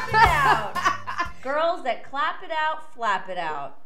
Flap it out. Girls that clap it out, flap it out.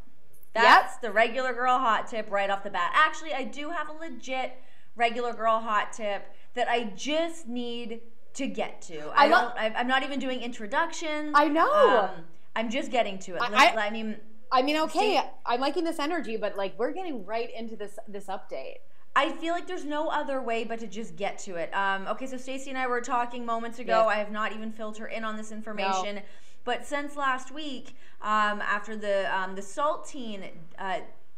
That's the regular girl hot tip right off the bat. Actually, I do have a legit regular girl hot tip that I just need to get to. I'm not even doing introductions. I know. I'm just getting to it. I mean, okay, I'm liking this energy, but like we're getting right into this update. I feel like there's no other way but to just get to it. Okay, so Stacey and I were talking moments ago. Yes. I have not even filled her in on this information. No. But since last week, after the saltine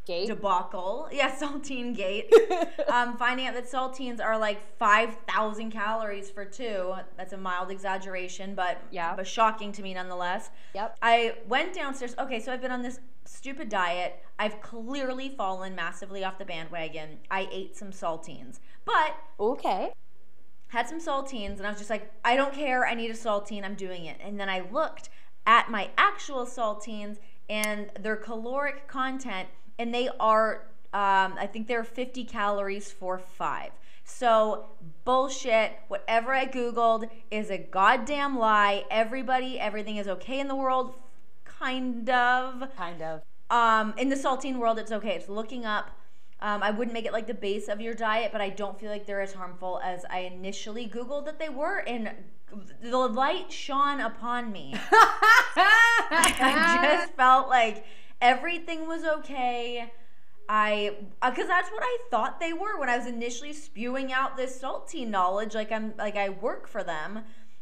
Gate? Debacle, saltine gate, finding out that saltines are like 5,000 calories for two. That's a mild exaggeration, but shocking to me nonetheless. Yep. I went downstairs. Okay, so I've been on this stupid diet. I've clearly fallen massively off the bandwagon. I ate some saltines, but had some saltines, and I was just like, I don't care. I need a saltine. I'm doing it. And then I looked at my actual saltines and their caloric content. And they are, I think they're 50 calories for 5. So, bullshit. Whatever I Googled is a goddamn lie. Everything is okay in the world. Kind of. In the saltine world, it's okay. It's looking up. I wouldn't make it like the base of your diet, but I don't feel like they're as harmful as I initially Googled that they were. And the light shone upon me. I just felt like everything was okay. Because that's what I thought they were when I was initially spewing out this saltine knowledge. Like I work for them,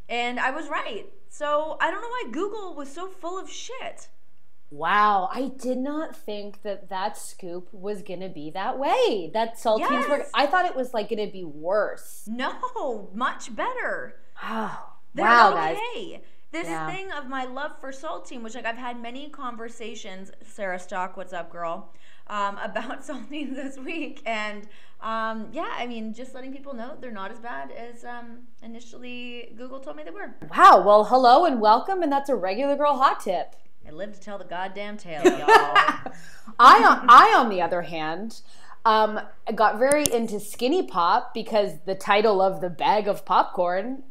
and I was right. So I don't know why Google was so full of shit. Wow, I did not think that scoop was gonna be that way. That saltines were. I thought it was like gonna be worse. No, much better. Oh, they're wow, okay. guys. This thing of my love for saltine, which like I've had many conversations, Sarah Stock, what's up, girl, about saltines this week, and I mean, just letting people know they're not as bad as initially Google told me they were. Wow. Well, hello and welcome, and that's a regular girl hot tip. I live to tell the goddamn tale, y'all. I, on the other hand, got very into Skinny Pop because the title of the bag of popcorn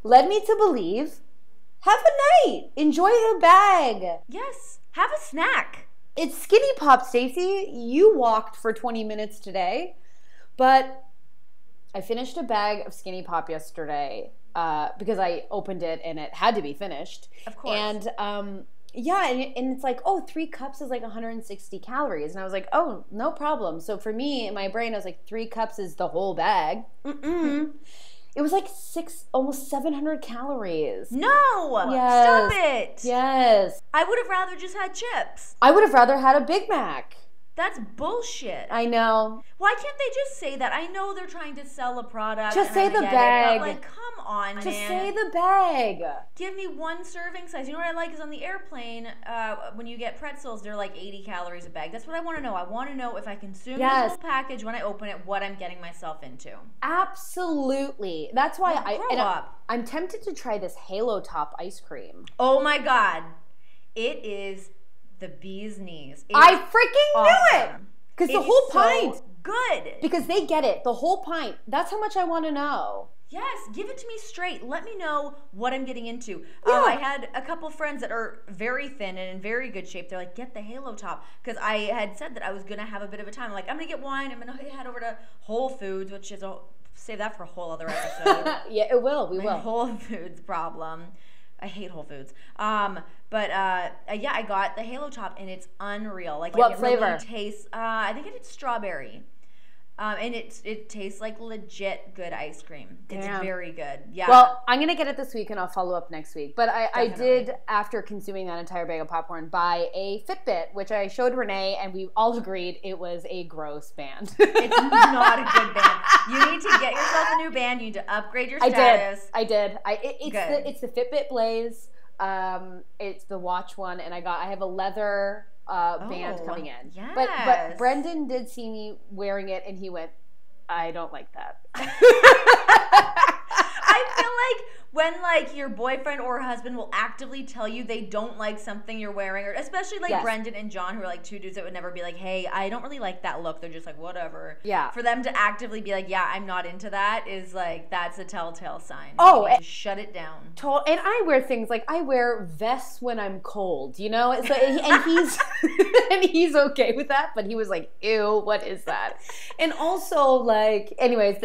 led me to believe, have a night, enjoy the bag. Yes, have a snack. It's Skinny Pop, Stacey. You walked for 20 minutes today, but I finished a bag of Skinny Pop yesterday because I opened it and it had to be finished. Of course. And and it's like, 3 cups is like 160 calories. And I was like, oh, no problem. So for me, in my brain, I was like, 3 cups is the whole bag. It was like almost 700 calories. No! Yes. Stop it! Yes. I would have rather just had chips. I would have rather had a Big Mac. That's bullshit. I know. Why can't they just say that? I know they're trying to sell a product. Just say the bag. But like, come on, man. Just say the bag. Give me one serving size. You know what I like is on the airplane, when you get pretzels, they're like 80 calories a bag. That's what I want to know. I want to know if I consume this whole package when I open it, what I'm getting myself into. Absolutely. That's why I'm tempted to try this Halo Top ice cream. Oh my God. It is the bee's knees. I freaking knew it. Because the whole pint. So good. Because they get it. The whole pint. That's how much I want to know. Yes, give it to me straight. Let me know what I'm getting into. Yeah. I had a couple friends that are very thin and in very good shape. They're like, get the Halo Top. Because I had said that I was going to have a bit of a time. I'm like, I'm going to get wine. I'm going to head over to Whole Foods, which is save that for a whole other episode. Yeah, it will. We My will. Whole Foods problem. I hate Whole Foods. I got the Halo Top, and it's unreal. Like, what it flavor? Really tastes, I think it's strawberry. And it tastes like legit good ice cream. It's very good. Yeah. Well, I'm going to get it this week, and I'll follow up next week. But I did, after consuming that entire bag of popcorn, buy a Fitbit, which I showed Renee, and we all agreed it was a gross band. It's not a good band. You need to get yourself a new band. You need to upgrade your status. I did. It's the Fitbit Blaze. It's the watch one, and I have a leather band coming in. Yes. But Brendan did see me wearing it, and he went, I don't like that. I feel like when like your boyfriend or husband will actively tell you they don't like something you're wearing, or especially like Brendan and John, who are like two dudes that would never be like, hey, I don't really like that look. They're just like, whatever. Yeah. For them to actively be like, yeah, I'm not into that, is like, that's a telltale sign. Oh, and shut it down. And I wear things like, I wear vests when I'm cold, you know? So, and he's and he's okay with that, but he was like, ew, what is that? And also, like, anyways,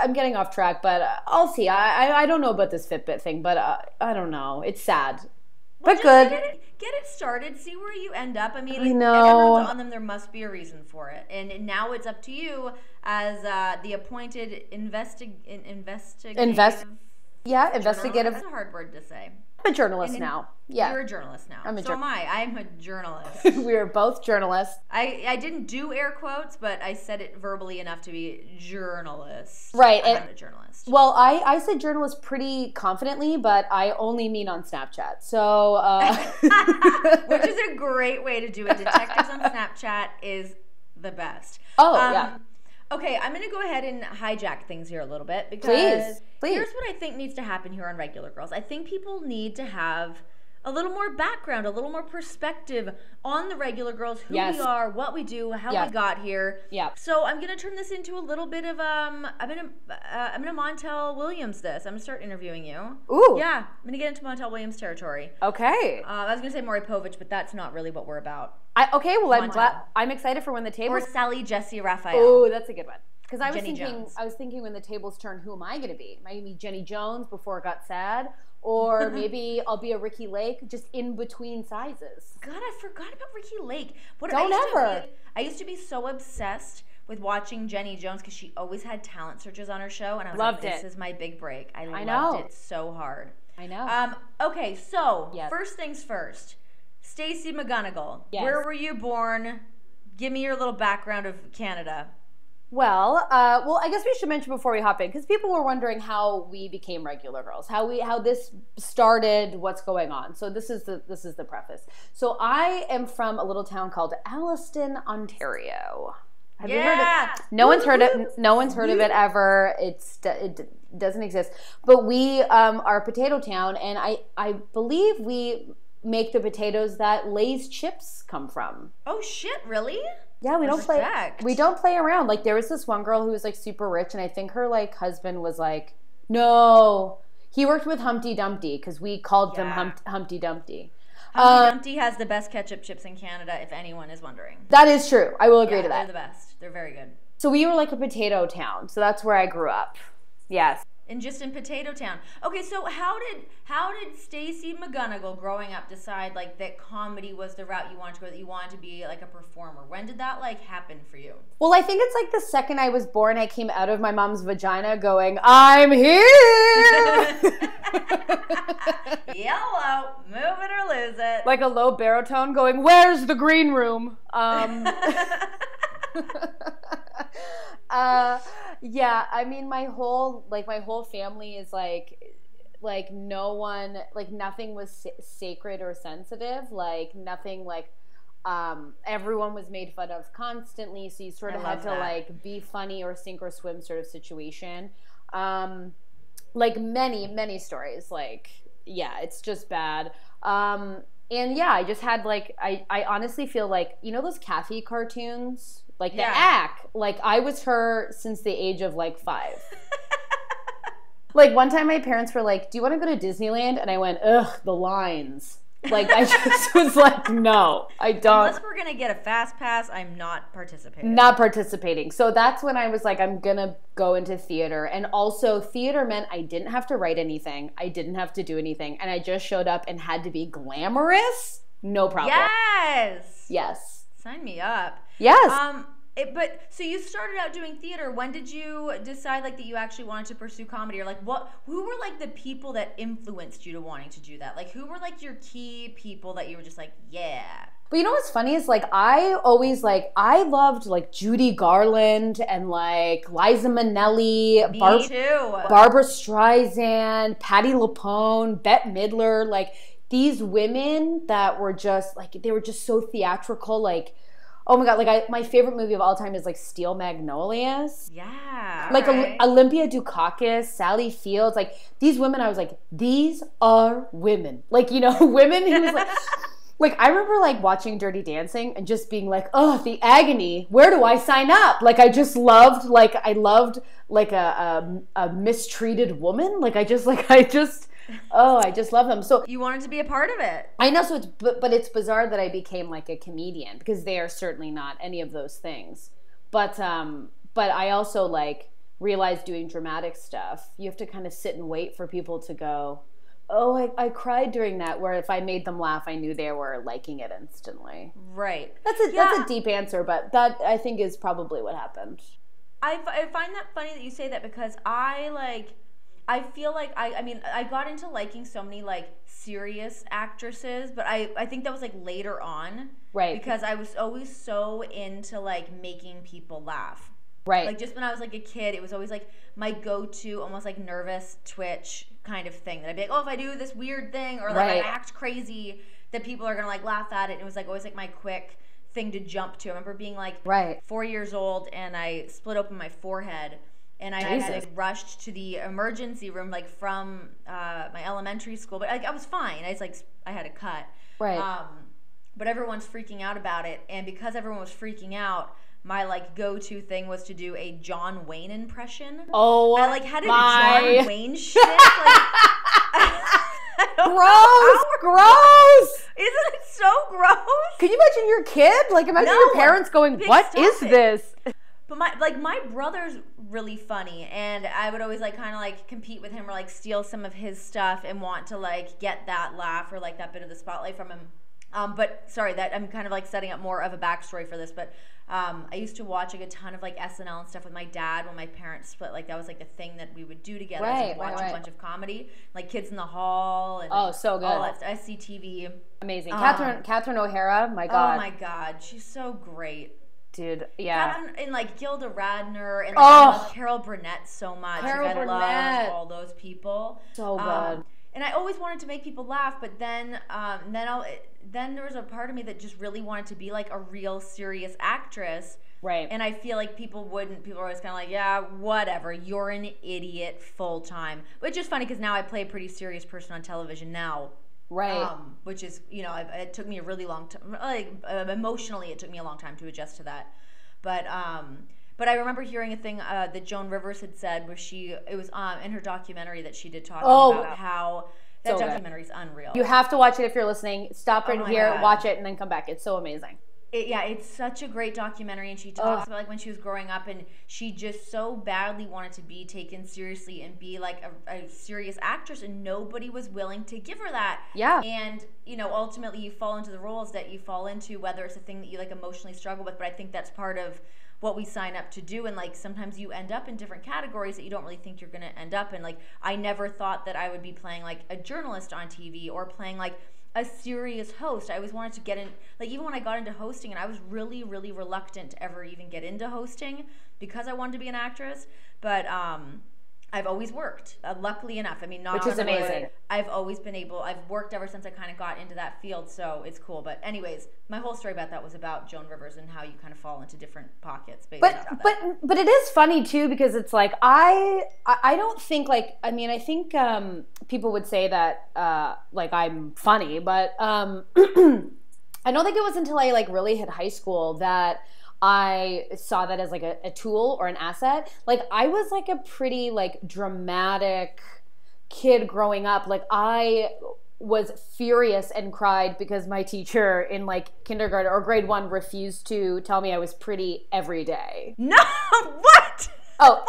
I'm getting off track, but I'll see. I don't know about this Fitbit thing, but I don't know. It's sad. Well, but good. Get it started. See where you end up. I mean, I know. If everyone's on them, there must be a reason for it. And now it's up to you as the appointed investigative. Yeah, investigative. That's a hard word to say. I'm a journalist now. Yeah. You're a journalist now. So am I. I'm a journalist. We are both journalists. I didn't do air quotes, but I said it verbally enough to be journalist. Right. I'm a journalist. Well, I said journalist pretty confidently, but I only mean on Snapchat. So, which is a great way to do it. Detectives on Snapchat is the best. Oh, yeah. Okay, I'm going to go ahead and hijack things here a little bit because Please. Here's what I think needs to happen here on Regular Girls. I think people need to have a little more background, a little more perspective on the Regular Girls, who we are, what we do, how we got here. Yeah. So I'm going to turn this into a little bit of I'm going to Montel Williams this. I'm going to start interviewing you. Ooh. Yeah, I'm going to get into Montel Williams territory. Okay. I was going to say Maury Povich, but that's not really what we're about. I'm excited for when the tables. Or Sally Jesse Raphael. Oh, that's a good one. Because I was thinking when the tables turn, who am I going to be? Am I going to be Jenny Jones before it got sad? Or maybe I'll be a Ricky Lake, just in between sizes. God, I forgot about Ricky Lake. I used to be so obsessed with watching Jenny Jones because she always had talent searches on her show, and I was like, this is my big break. I loved it so hard. I know. Okay, so first things first. Stacey McGunnigle. Yes. Where were you born? Give me your little background of Canada. Well, I guess we should mention before we hop in, because people were wondering how we became Regular Girls, how this started, what's going on. So this is the preface. So I am from a little town called Alliston, Ontario. Have you heard of it? No one's heard of it ever. It doesn't exist. But we are a potato town, and I believe we make the potatoes that Lay's chips come from. Oh shit, really? Yeah, we don't play around. Like, there was this one girl who was like super rich, and I think her like husband was like, no, he worked with Humpty Dumpty, because we called them Humpty Dumpty. Humpty Dumpty has the best ketchup chips in Canada, if anyone is wondering. That is true. I will agree to that. They're the best. They're very good. So we were like a potato town. So that's where I grew up. Yes. And just in Potato Town. Okay, so how did Stacey McGunnigle growing up decide like that comedy was the route you wanted to go, that you wanted to be like a performer? When did that like happen for you? Well, I think it's like the second I was born, I came out of my mom's vagina going, I'm here! Yellow, move it or lose it. Like a low baritone going, where's the green room? Yeah, I mean, my whole family is like no one, like nothing was sacred or sensitive, like nothing, like everyone was made fun of constantly, so you sort of had to like be funny or sink or swim sort of situation. Like many stories, like, yeah, it's just bad. And yeah, I just had like, I honestly feel like, you know those Kathy cartoons? Like the act, like I was her since the age of like 5. Like one time my parents were like, do you want to go to Disneyland? And I went, ugh, the lines. Like I just was like, no, I don't. Unless we're going to get a fast pass, I'm not participating. Not participating. So that's when I was like, I'm going to go into theater. And also theater meant I didn't have to write anything. I didn't have to do anything. And I just showed up and had to be glamorous. No problem. Yes. Sign me up. Yes. But so you started out doing theater. When did you decide like that you actually wanted to pursue comedy, or like who were like the people that influenced you to wanting to do that? Like who were like your key people that you were just like, yeah. But you know what's funny is like I loved like Judy Garland and like Liza Minnelli, Barbara Streisand, Patti LuPone, Bette Midler, like these women that were just like, they were just so theatrical, like Oh my God, like my favorite movie of all time is like Steel Magnolias. Yeah. Like Olympia Dukakis, Sally Fields, like these women, I was like, these are women. Like, you know, women who was like, like I remember like watching Dirty Dancing and just being like, oh, the agony, where do I sign up? Like I just loved, like I loved like a mistreated woman. Like I just love them. So you wanted to be a part of it. I know. So it's, but it's bizarre that I became like a comedian because they are certainly not any of those things. But I also like realized doing dramatic stuff, you have to kind of sit and wait for people to go, oh, I cried during that, where if I made them laugh, I knew they were liking it instantly. Right. That's a deep answer, but that I think is probably what happened. I find that funny that you say that because I feel like I mean I got into liking so many like serious actresses, but I think that was like later on. Right. Because I was always so into like making people laugh. Right. Like just when I was like a kid, it was always like my go-to almost like nervous twitch kind of thing that I'd be like, oh, if I do this weird thing or like I act crazy, that people are gonna like laugh at it. And it was like always like my quick thing to jump to. I remember being like 4 years old and I split open my forehead and I had like rushed to the emergency room like from my elementary school, but like I was fine. I had a cut. Right. But everyone's freaking out about it, and because everyone was freaking out, my like go-to thing was to do a John Wayne impression. Oh, I like had to do John Wayne shit. Like, gross. Isn't it so gross? Can you imagine your kid? Like imagine your parents going, "What is this?" But my brother's really funny, and I would always like kind of like compete with him or like steal some of his stuff and want to like get that laugh or like that bit of the spotlight from him. But sorry, that I'm kind of like setting up more of a backstory for this, but I used to watch like a ton of like SNL and stuff with my dad when my parents split. Like that was like the thing that we would do together. Watch a bunch of comedy, like Kids in the Hall, and so good. All that SCTV. Amazing. Catherine O'Hara. My God. Oh my God, she's so great. Dude, yeah. Catherine and like Gilda Radner and like, I love Carol Burnett so much. I love all those people. So good. And I always wanted to make people laugh, but then there was a part of me that just really wanted to be like a real serious actress. Right. And I feel like people were always kind of like, yeah, whatever, you're an idiot full time. Which is funny because now I play a pretty serious person on television now. Right. Which is, you know, it took me a really long time, like emotionally it took me a long time to adjust to that. But I remember hearing a thing that Joan Rivers had said where it was in her documentary that she did talking about how that documentary is unreal. You have to watch it if you're listening. Stop right here, watch it, and then come back. It's so amazing. It's such a great documentary, and she talks about like when she was growing up, and she just so badly wanted to be taken seriously and be like a serious actress, and nobody was willing to give her that. Yeah. And you know, ultimately, you fall into the roles that you fall into, whether it's a thing that you like emotionally struggle with. But I think that's part of what we sign up to do, and like sometimes you end up in different categories that you don't really think you're gonna end up in. Like I never thought that I would be playing like a journalist on TV or playing like a serious host. I always wanted to get in, like even when I got into hosting, and I was really, really reluctant to ever even get into hosting because I wanted to be an actress. But I've always worked, luckily enough. I mean, not which is amazing. I've always been able. I've worked ever since I kind of got into that field, so it's cool. But anyways, my whole story about that was about Joan Rivers and how you kind of fall into different pockets. But it is funny too because it's like I don't think like I mean I think people would say that like I'm funny, but I don't think it was until I like really hit high school that I saw that as like a tool or an asset. Like I was like a pretty like dramatic kid growing up. Like I was furious and cried because my teacher in like kindergarten or grade 1 refused to tell me I was pretty every day. No, what? Oh,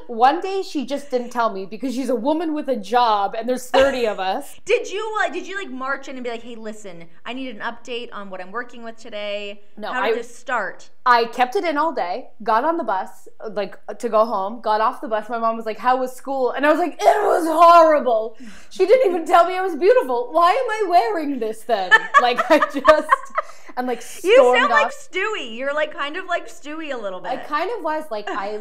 one day she just didn't tell me because she's a woman with a job and there's 30 of us. Did you like march in and be like, hey, listen, I need an update on what I'm working with today? No, how did this start? I kept it in all day, got on the bus, like to go home, got off the bus. My mom was like, how was school? And I was like, it was horrible. She didn't even tell me I was beautiful. Why am I wearing this then? Like I just... And like you sound like Stewie. You're like kind of like Stewie a little bit. I kind of was like I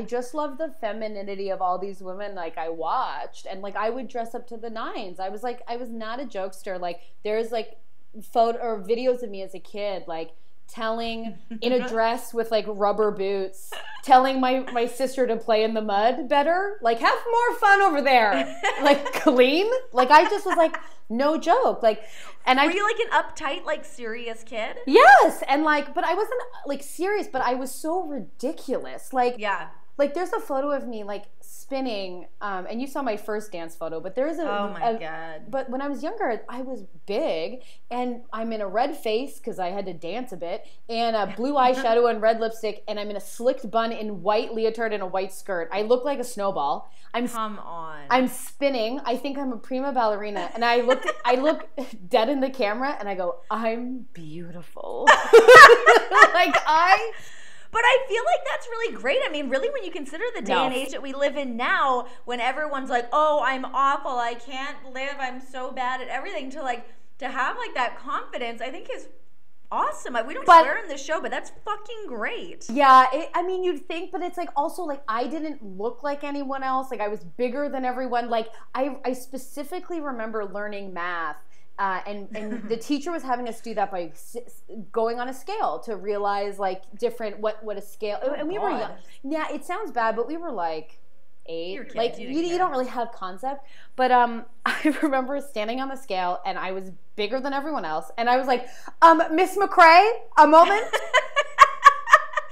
just loved the femininity of all these women like I watched, and like I would dress up to the nines. I was not a jokester. Like there's like photo or videos of me as a kid like telling in a dress with like rubber boots, telling my sister to play in the mud better. Like, have more fun over there. Like, clean. Like, I just was like, no joke. Like, and were you like an uptight, like serious kid? Yes. And like, but I wasn't like serious, but I was so ridiculous. Like, yeah. Like, there's a photo of me, like, spinning, and you saw my first dance photo, but there's oh my God. But when I was younger, I was big, and I'm in a red face, because I had to dance a bit, and a blue eyeshadow and red lipstick, and I'm in a slicked bun in white leotard and a white skirt. I look like a snowball. Come on. I'm spinning. I think I'm a prima ballerina, and I look dead in the camera, and I go, I'm beautiful. But I feel like that's really great. I mean, really, when you consider the day and age that we live in now, when everyone's like, oh, I'm awful, I can't live, I'm so bad at everything, to have like that confidence, I think is awesome. We don't swear in this show, but that's fucking great. Yeah, I mean, you'd think, but it's like also like I didn't look like anyone else. Like, I was bigger than everyone. Like, I specifically remember learning math. And the teacher was having us do that by going on a scale to realize like different what a scale. And we were young. Yeah, it sounds bad, but we were like 8. Like you don't really have concept. But I remember standing on the scale and I was bigger than everyone else, and I was like, Miss McCrae, a moment.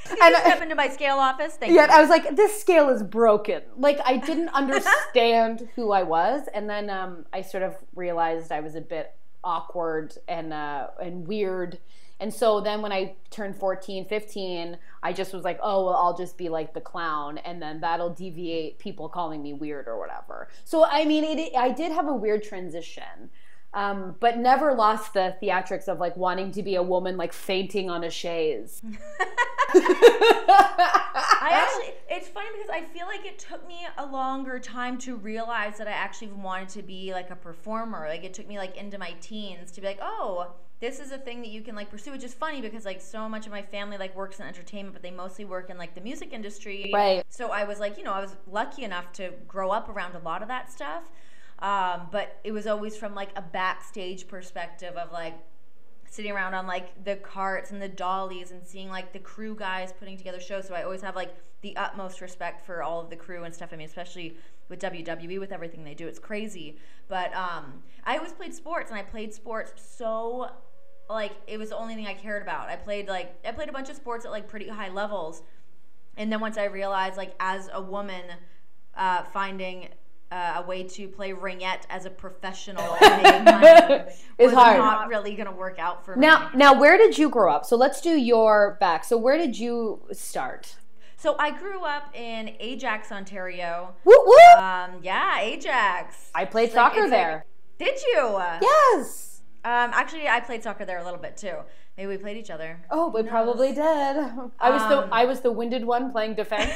Can you step into my scale office? Thank you. I was like, this scale is broken. Like, I didn't understand who I was. And then I sort of realized I was a bit awkward and weird. And so then when I turned 14, 15, I just was like, oh, well, I'll just be like the clown. And then that'll deviate people calling me weird or whatever. So, I mean, I did have a weird transition. But never lost the theatrics of like wanting to be a woman, like fainting on a chaise. It's funny because I feel like it took me a longer time to realize that I actually wanted to be like a performer. Like, it took me like into my teens to be like, oh, this is a thing that you can like pursue, which is funny because like so much of my family like works in entertainment, but they mostly work in like the music industry. Right. So I was like, I was lucky enough to grow up around a lot of that stuff. But it was always from like a backstage perspective of like sitting around on like the carts and the dollies and seeing like the crew guys putting together shows. So I always have like the utmost respect for all of the crew and stuff. I mean, especially with WWE, with everything they do, it's crazy. But I always played sports, and I played sports so like it was the only thing I cared about. I played a bunch of sports at like pretty high levels, and then once I realized like as a woman finding a way to play ringette as a professional and make money was hard. Not really going to work out for me. Now, where did you grow up? So let's do your back. So where did you start? So I grew up in Ajax, Ontario. Woo woo! Yeah, Ajax. I played soccer there. Did you? Yes. Actually, I played soccer there a little bit too. Maybe we played each other. Oh, we probably did. I was the winded one playing defense.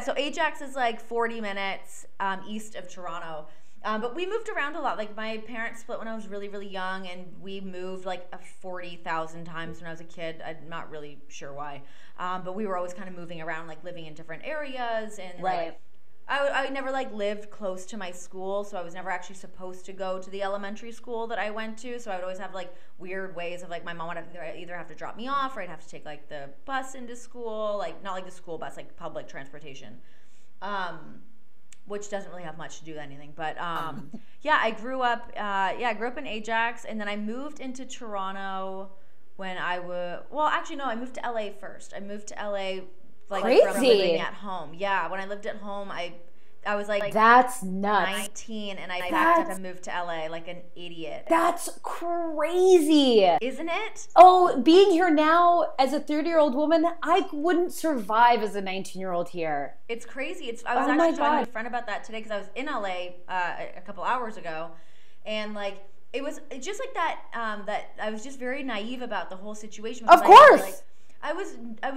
So Ajax is like 40 minutes east of Toronto. But we moved around a lot. Like, my parents split when I was really, really young, and we moved like 40,000 times when I was a kid. I'm not really sure why. But we were always kind of moving around, like living in different areas. And right. Like, I never like lived close to my school, so I was never actually supposed to go to the elementary school that I went to. So I would always have like weird ways of like my mom would either have to drop me off, or I'd have to take like the bus into school, like not like the school bus, like public transportation, which doesn't really have much to do with anything. But yeah, I grew up in Ajax, and then I moved into Toronto when I moved to LA first. I moved to LA. Like, from living at home. Yeah, when I lived at home, I was like that's nuts. 19, and I packed up and moved to LA like an idiot. That's crazy, isn't it? Oh, being here now as a 30-year-old woman, I wouldn't survive as a 19-year-old here. It's crazy. I was actually talking to a friend about that today because I was in LA a couple hours ago, and like it was just like that. That I was just very naive about the whole situation. Of course. I was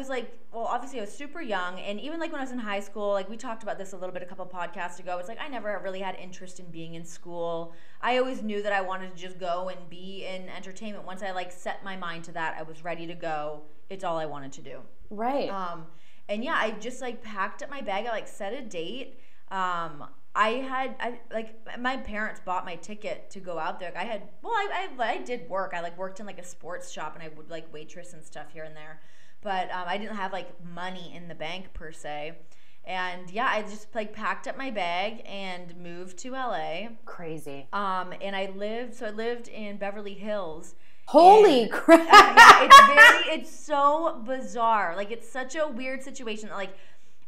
like, well, obviously I was super young, and even like when I was in high school, like we talked about this a little bit a couple podcasts ago, it's like I never really had interest in being in school. I always knew that I wanted to just go and be in entertainment. Once I like set my mind to that, I was ready to go. It's all I wanted to do. Right. And yeah, I just like packed up my bag. I like set a date. my parents bought my ticket to go out there. I did work. I worked in a sports shop, and I would waitress and stuff here and there. But I didn't have money in the bank per se. And yeah, I just packed up my bag and moved to LA. Crazy. And I lived in Beverly Hills. Holy crap. It's so bizarre. It's such a weird situation.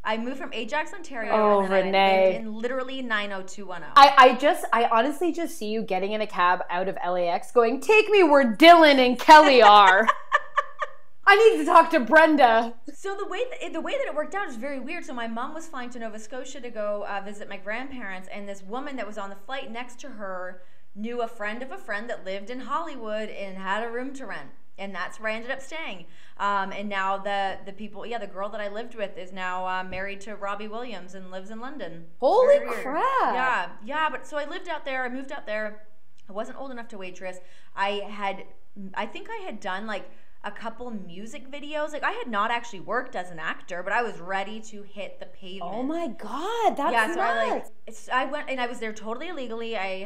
I moved from Ajax, Ontario. Oh, and then Renee. I lived in literally 90210. I honestly just see you getting in a cab out of LAX going, take me where Dylan and Kelly are. I need to talk to Brenda. So the way that it worked out is very weird. So my mom was flying to Nova Scotia to go visit my grandparents, and this woman that was on the flight next to her knew a friend of a friend that lived in Hollywood and had a room to rent. And that's where I ended up staying. And now the girl that I lived with is now married to Robbie Williams and lives in London. Holy crap. Yeah. But so I moved out there. I wasn't old enough to waitress. I think I had done a couple music videos. I had not actually worked as an actor, but I was ready to hit the pavement. Oh my God, that's nuts. I went, and I was there totally illegally. I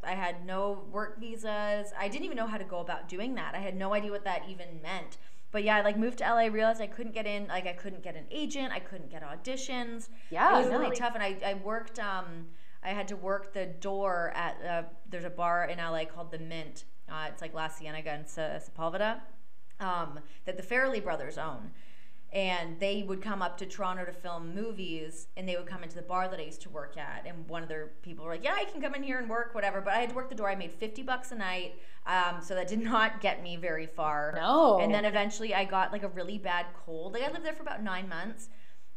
had no work visas. I didn't even know how to go about doing that. I had no idea what that even meant. But yeah, I moved to LA, realized I couldn't get in, I couldn't get an agent, I couldn't get auditions. Yeah, it was really tough, and I worked, I had to work the door at, there's a bar in LA called The Mint. It's La Cienega in Sepulveda. That the Farrelly brothers own, and they would come up to Toronto to film movies, and they would come into the bar that I used to work at, and one of their people were like, yeah, I can come in here and work, whatever, but I had to work the door. I made $50 a night, so that did not get me very far. No. And then eventually I got a really bad cold. I lived there for about 9 months,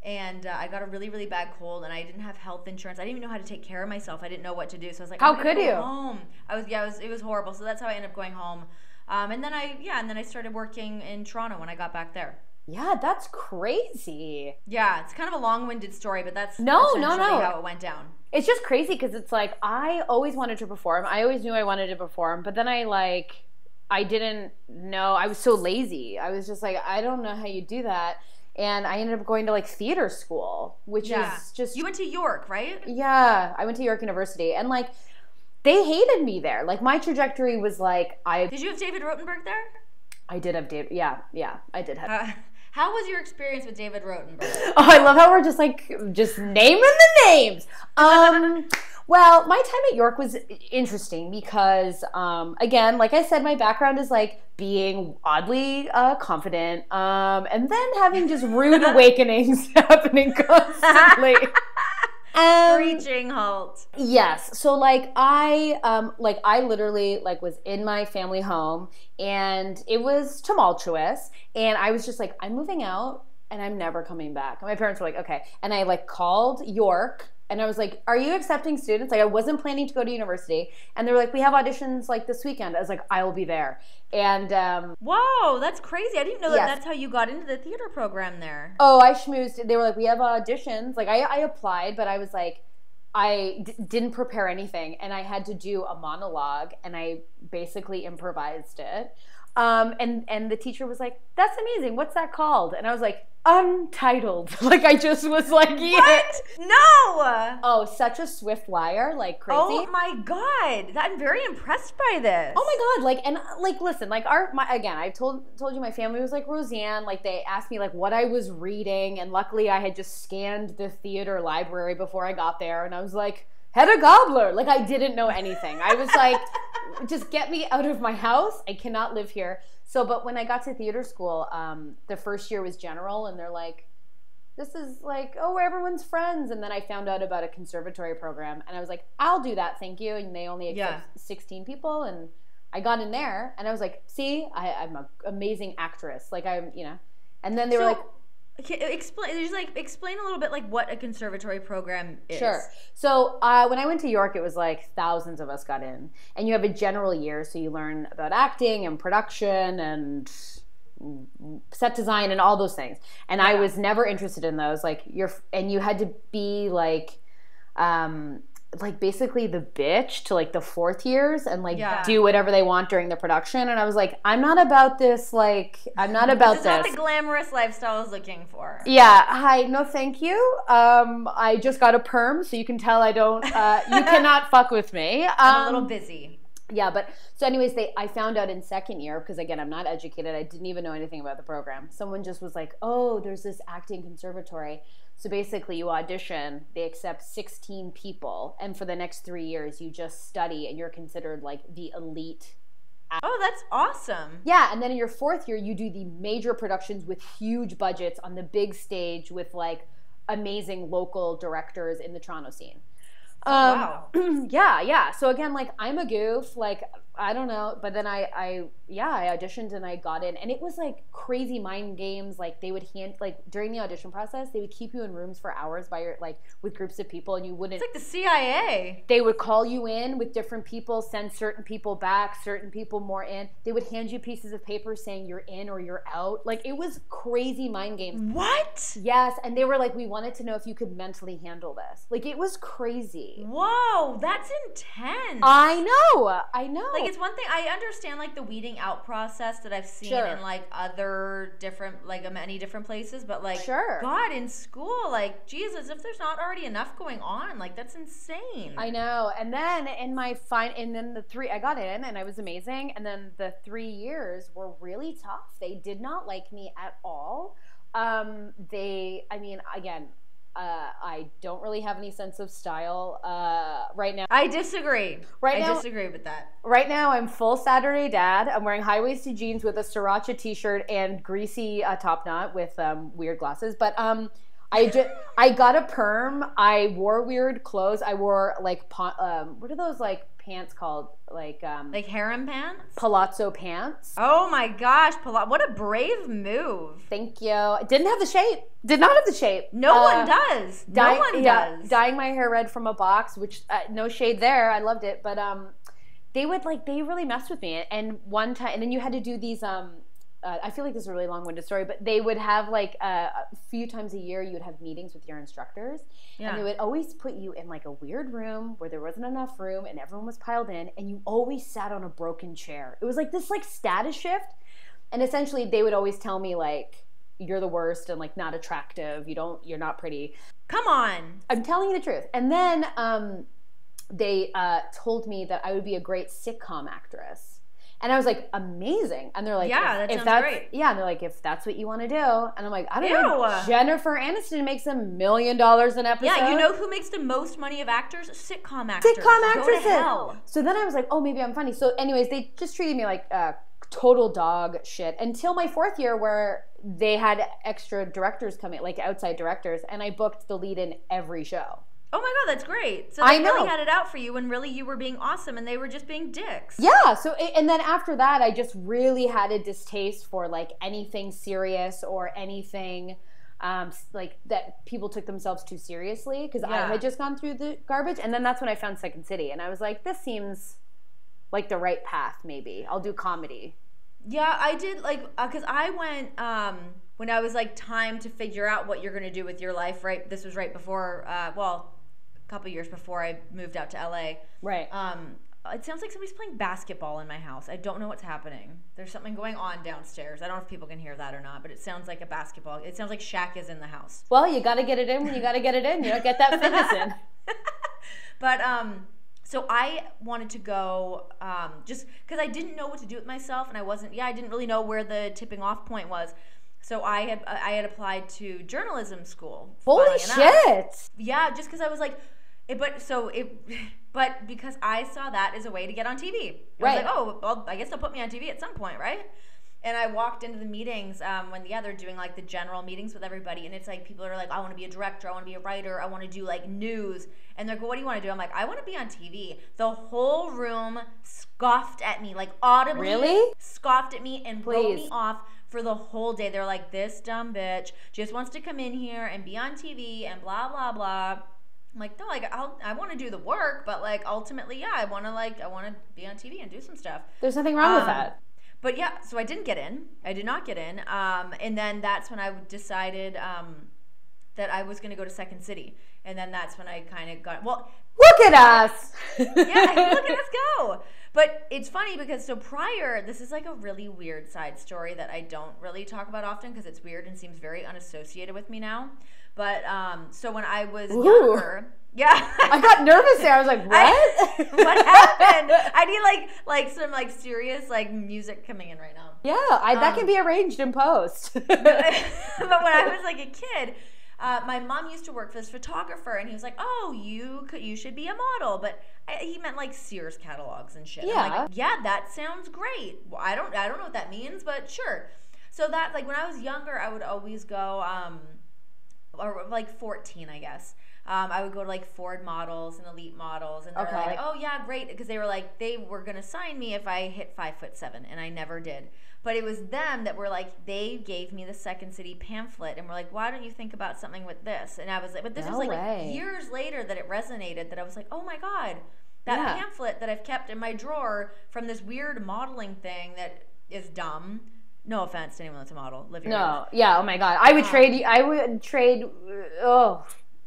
and I got a really, really bad cold, and I didn't have health insurance. I didn't even know how to take care of myself. I didn't know what to do, so I was like, how could you? Home. It was horrible, so that's how I ended up going home. And then I started working in Toronto when I got back there. Yeah, that's crazy. Yeah, it's kind of a long-winded story, but that's no how it went down. It's just crazy because it's I always wanted to perform. I always knew I wanted to perform, but then I didn't know. I was so lazy. I was just I don't know how you do that. And I ended up going to theater school, which is just... You went to York, right? Yeah, I went to York University, and they hated me there. My trajectory was Did you have David Rotenberg there? I did have David. Yeah, I did have. How was your experience with David Rotenberg? Oh, I love how we're just naming the names. Well, my time at York was interesting because, again, like I said, my background is being oddly confident, and then having just rude awakenings happening constantly. Screeching halt. Yes. So I literally was in my family home, and it was tumultuous, and I was just I'm moving out and I'm never coming back. And my parents were okay. And I called York, and I was are you accepting students? I wasn't planning to go to university, and they were we have auditions this weekend. I was I will be there. And whoa, that's crazy. I didn't know that's how you got into the theater program there. Oh, I schmoozed. They were we have auditions. I applied, but I was didn't prepare anything, and I had to do a monologue, and I basically improvised it. And the teacher was that's amazing. What's that called? And I was Untitled. I just was what? No! Oh, such a swift liar, crazy. Oh my God. I'm very impressed by this. Oh my God. Listen, again, I told you my family was Roseanne. They asked me what I was reading, and luckily I had just scanned the theater library before I got there, and I was Hedda Gabler. I didn't know anything. I was just get me out of my house. I cannot live here. So, but when I got to theater school, the first year was general, and they're this is oh, everyone's friends. And then I found out about a conservatory program, and I was I'll do that, thank you. And they only accept 16 people, and I got in there, and I was see, I'm an amazing actress. I'm, and then they were explain a little bit what a conservatory program is. Sure. So when I went to York, it was thousands of us got in, and you have a general year, so you learn about acting and production and set design and all those things. And I was never interested in those. You had to be like basically the bitch to like the fourth years and like do whatever they want during the production. And I was like, I'm not about this. Like, I'm not about this. This is not the glamorous lifestyle I was looking for. Yeah. Hi. No, thank you. I just got a perm, so you can tell I don't. You cannot fuck with me. I'm a little busy. Yeah, but so anyways, I found out in second year, because again, I'm not educated. I didn't even know anything about the program. Someone just was like, oh, there's this acting conservatory. So basically you audition, they accept 16 people, and for the next 3 years you just study and you're considered like the elite. Oh, that's awesome. Yeah, and then in your fourth year you do the major productions with huge budgets on the big stage with like amazing local directors in the Toronto scene. Wow. Yeah. So again, like I'm a goof, like I don't know, but then I auditioned and I got in, and it was like crazy mind games. Like they would during the audition process, they would keep you in rooms for hours with groups of people, and you wouldn't. It's like the CIA. They would call you in with different people, send certain people back, certain people more in. They would hand you pieces of paper saying you're in or you're out. Like it was crazy mind games. What? Yes, and they were like, we wanted to know if you could mentally handle this. Like it was crazy. Whoa, that's intense. I know. Like it's one thing, I understand like the weeding out process that I've seen in like other different, like many different places, but like, God, in school, like, Jesus, if there's not already enough going on, like that's insane. I know. And then I got in and I was amazing. And then the 3 years were really tough. They did not like me at all. I don't really have any sense of style right now. I disagree. I disagree with that. Right now, I'm full Saturday dad. I'm wearing high-waisted jeans with a sriracha t-shirt and greasy top knot with weird glasses. But I got a perm. I wore weird clothes. I wore like what are those like pants called? Like harem pants? Palazzo pants. Oh my gosh, what a brave move. Thank you. Didn't have the shape. Did not have the shape. No one does. No one does. Dyeing my hair red from a box, which no shade there. I loved it, but they really messed with me. And one time, and then you had to do these I feel like this is a really long-winded story, but they would have like a few times a year you would have meetings with your instructors, and they would always put you in like a weird room where there wasn't enough room and everyone was piled in, and you always sat on a broken chair. It was like this like status shift, and essentially they would always tell me like, you're the worst and like not attractive, you're not pretty. Come on. I'm telling you the truth. And then they told me that I would be a great sitcom actress. And I was like, amazing. And they're like, that sounds great. Yeah, and they're like, if that's what you want to do. And I'm like, I don't know. Jennifer Aniston makes $1 million an episode. Yeah, you know who makes the most money of actors? Sitcom actors. Sitcom actresses. Go to hell. So then I was like, oh, maybe I'm funny. So anyways, they just treated me like total dog shit until my fourth year, where they had extra directors coming, like outside directors, and I booked the lead in every show. Oh my God, that's great. So they really had it out for you when really you were being awesome and they were just being dicks. Yeah. So, and then after that, I just really had a distaste for like anything serious or anything like that people took themselves too seriously, because I had just gone through the garbage. And then that's when I found Second City, and I was like, this seems like the right path. Maybe I'll do comedy. Yeah, I did because I went when I was like time to figure out what you're going to do with your life, right? This was right before, a couple years before I moved out to LA. Right. It sounds like somebody's playing basketball in my house. I don't know what's happening. There's something going on downstairs. I don't know if people can hear that or not, but it sounds like a basketball. It sounds like Shaq is in the house. Well, you got to get it in when you got to get it in. You don't get that fitness in. But so I wanted to go just because I didn't know what to do with myself, and I didn't really know where the tipping off point was. So I had applied to journalism school. Holy shit! Yeah, just because I was like, but because I saw that as a way to get on TV. I was like, oh, well, I guess they'll put me on TV at some point, right? And I walked into the meetings when they're doing like the general meetings with everybody, and it's like people are like, I want to be a director, I want to be a writer, I want to do like news, and they're like, what do you want to do? I'm like, I want to be on TV. The whole room scoffed at me, like audibly scoffed at me and wrote me off for the whole day. They're like, this dumb bitch just wants to come in here and be on TV and blah blah blah. I'm like, no, like I want to do the work, but like ultimately, I want to be on TV and do some stuff. There's nothing wrong with that. But yeah, so I didn't get in. I did not get in. And then that's when I decided that I was going to go to Second City. And then that's when I kind of got, well. Look at us. Yeah, look at us go. But it's funny because so prior, this is like a really weird side story that I don't really talk about often because it's weird and seems very unassociated with me now. But so when I was younger, yeah. I got nervous there. I was like, what? What happened? I need like some like serious like music coming in right now. Yeah, that can be arranged in post. But when I was like a kid, my mom used to work for this photographer, and he was like, "Oh, you should be a model," but he meant like Sears catalogs and shit. Yeah, I'm like, yeah, that sounds great. Well, I don't know what that means, but sure. So that like when I was younger, I would always go, or like 14, I guess. I would go to like Ford Models and Elite Models, and they're like, "Oh yeah, great," because they were gonna sign me if I hit 5'7", and I never did. But it was them that were like, they gave me the Second City pamphlet and were like, why don't you think about something with this? And I was like, but this was like years later that it resonated, that I was like, oh my God, that pamphlet that I've kept in my drawer from this weird modeling thing that is dumb. No offense to anyone that's a model. Live your life. Yeah, oh my God. I would trade, I would trade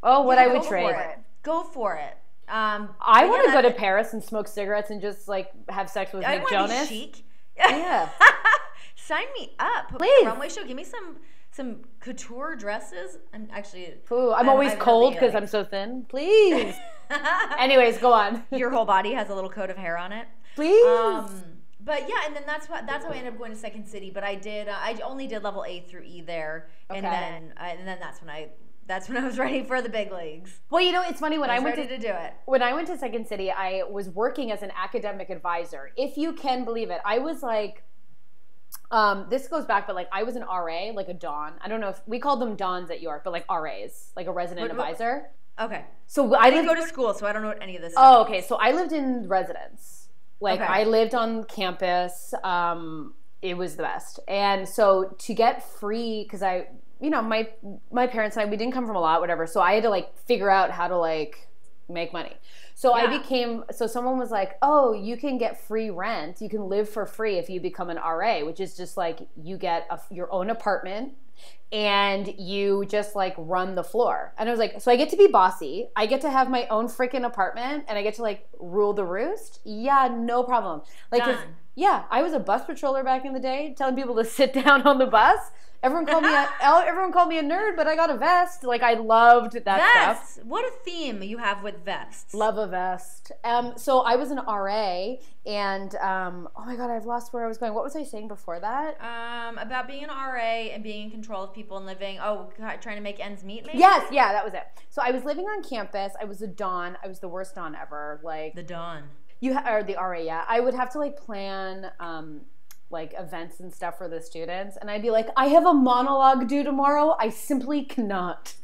Go for it. I want to go to Paris and smoke cigarettes and just like have sex with Nick Jonas. I want to be chic. Yeah. Sign me up. Put me Please. on a runway show. Give me some couture dresses. I'm always cold because I'm so thin. Please. Anyways, go on. Your whole body has a little coat of hair on it. Please. But yeah, and then that's how I ended up going to Second City. But I only did level A through E there, and then that's when I was ready for the big leagues. Well, you know, it's funny when I went to do it. When I went to Second City, I was working as an academic advisor. If you can believe it, I was like, this goes back, but like I was an RA, like a Don. I don't know if we called them Dons at York, but like RAs, like a resident advisor. Okay. So I didn't go to school, so I don't know what any of this. Oh, okay. So I lived in residence. Like I lived on campus. It was the best, and so to get free, because my parents and I, we didn't come from a lot, whatever. So I had to like figure out how to like make money. So so someone was like, oh, you can get free rent. You can live for free if you become an RA, which is just like you get your own apartment and you just like run the floor. And I was like, so I get to be bossy. I get to have my own freaking apartment and I get to like rule the roost. Yeah, no problem. Like, I was a bus patroller back in the day, telling people to sit down on the bus. Everyone called me a nerd, but I got a vest. Like I loved that stuff. What a theme you have with vests. Love a vest. So I was an RA, and oh my God, I've lost where I was going. What was I saying before that? About being an RA and being in control of people and living. Oh, God, trying to make ends meet. Maybe. Yes, yeah, that was it. So I was living on campus. I was a Don. I was the worst Don ever. Like the Don. Or the RA. Yeah, I would have to like plan. Like events and stuff for the students, and I'd be like, I have a monologue due tomorrow. I simply cannot.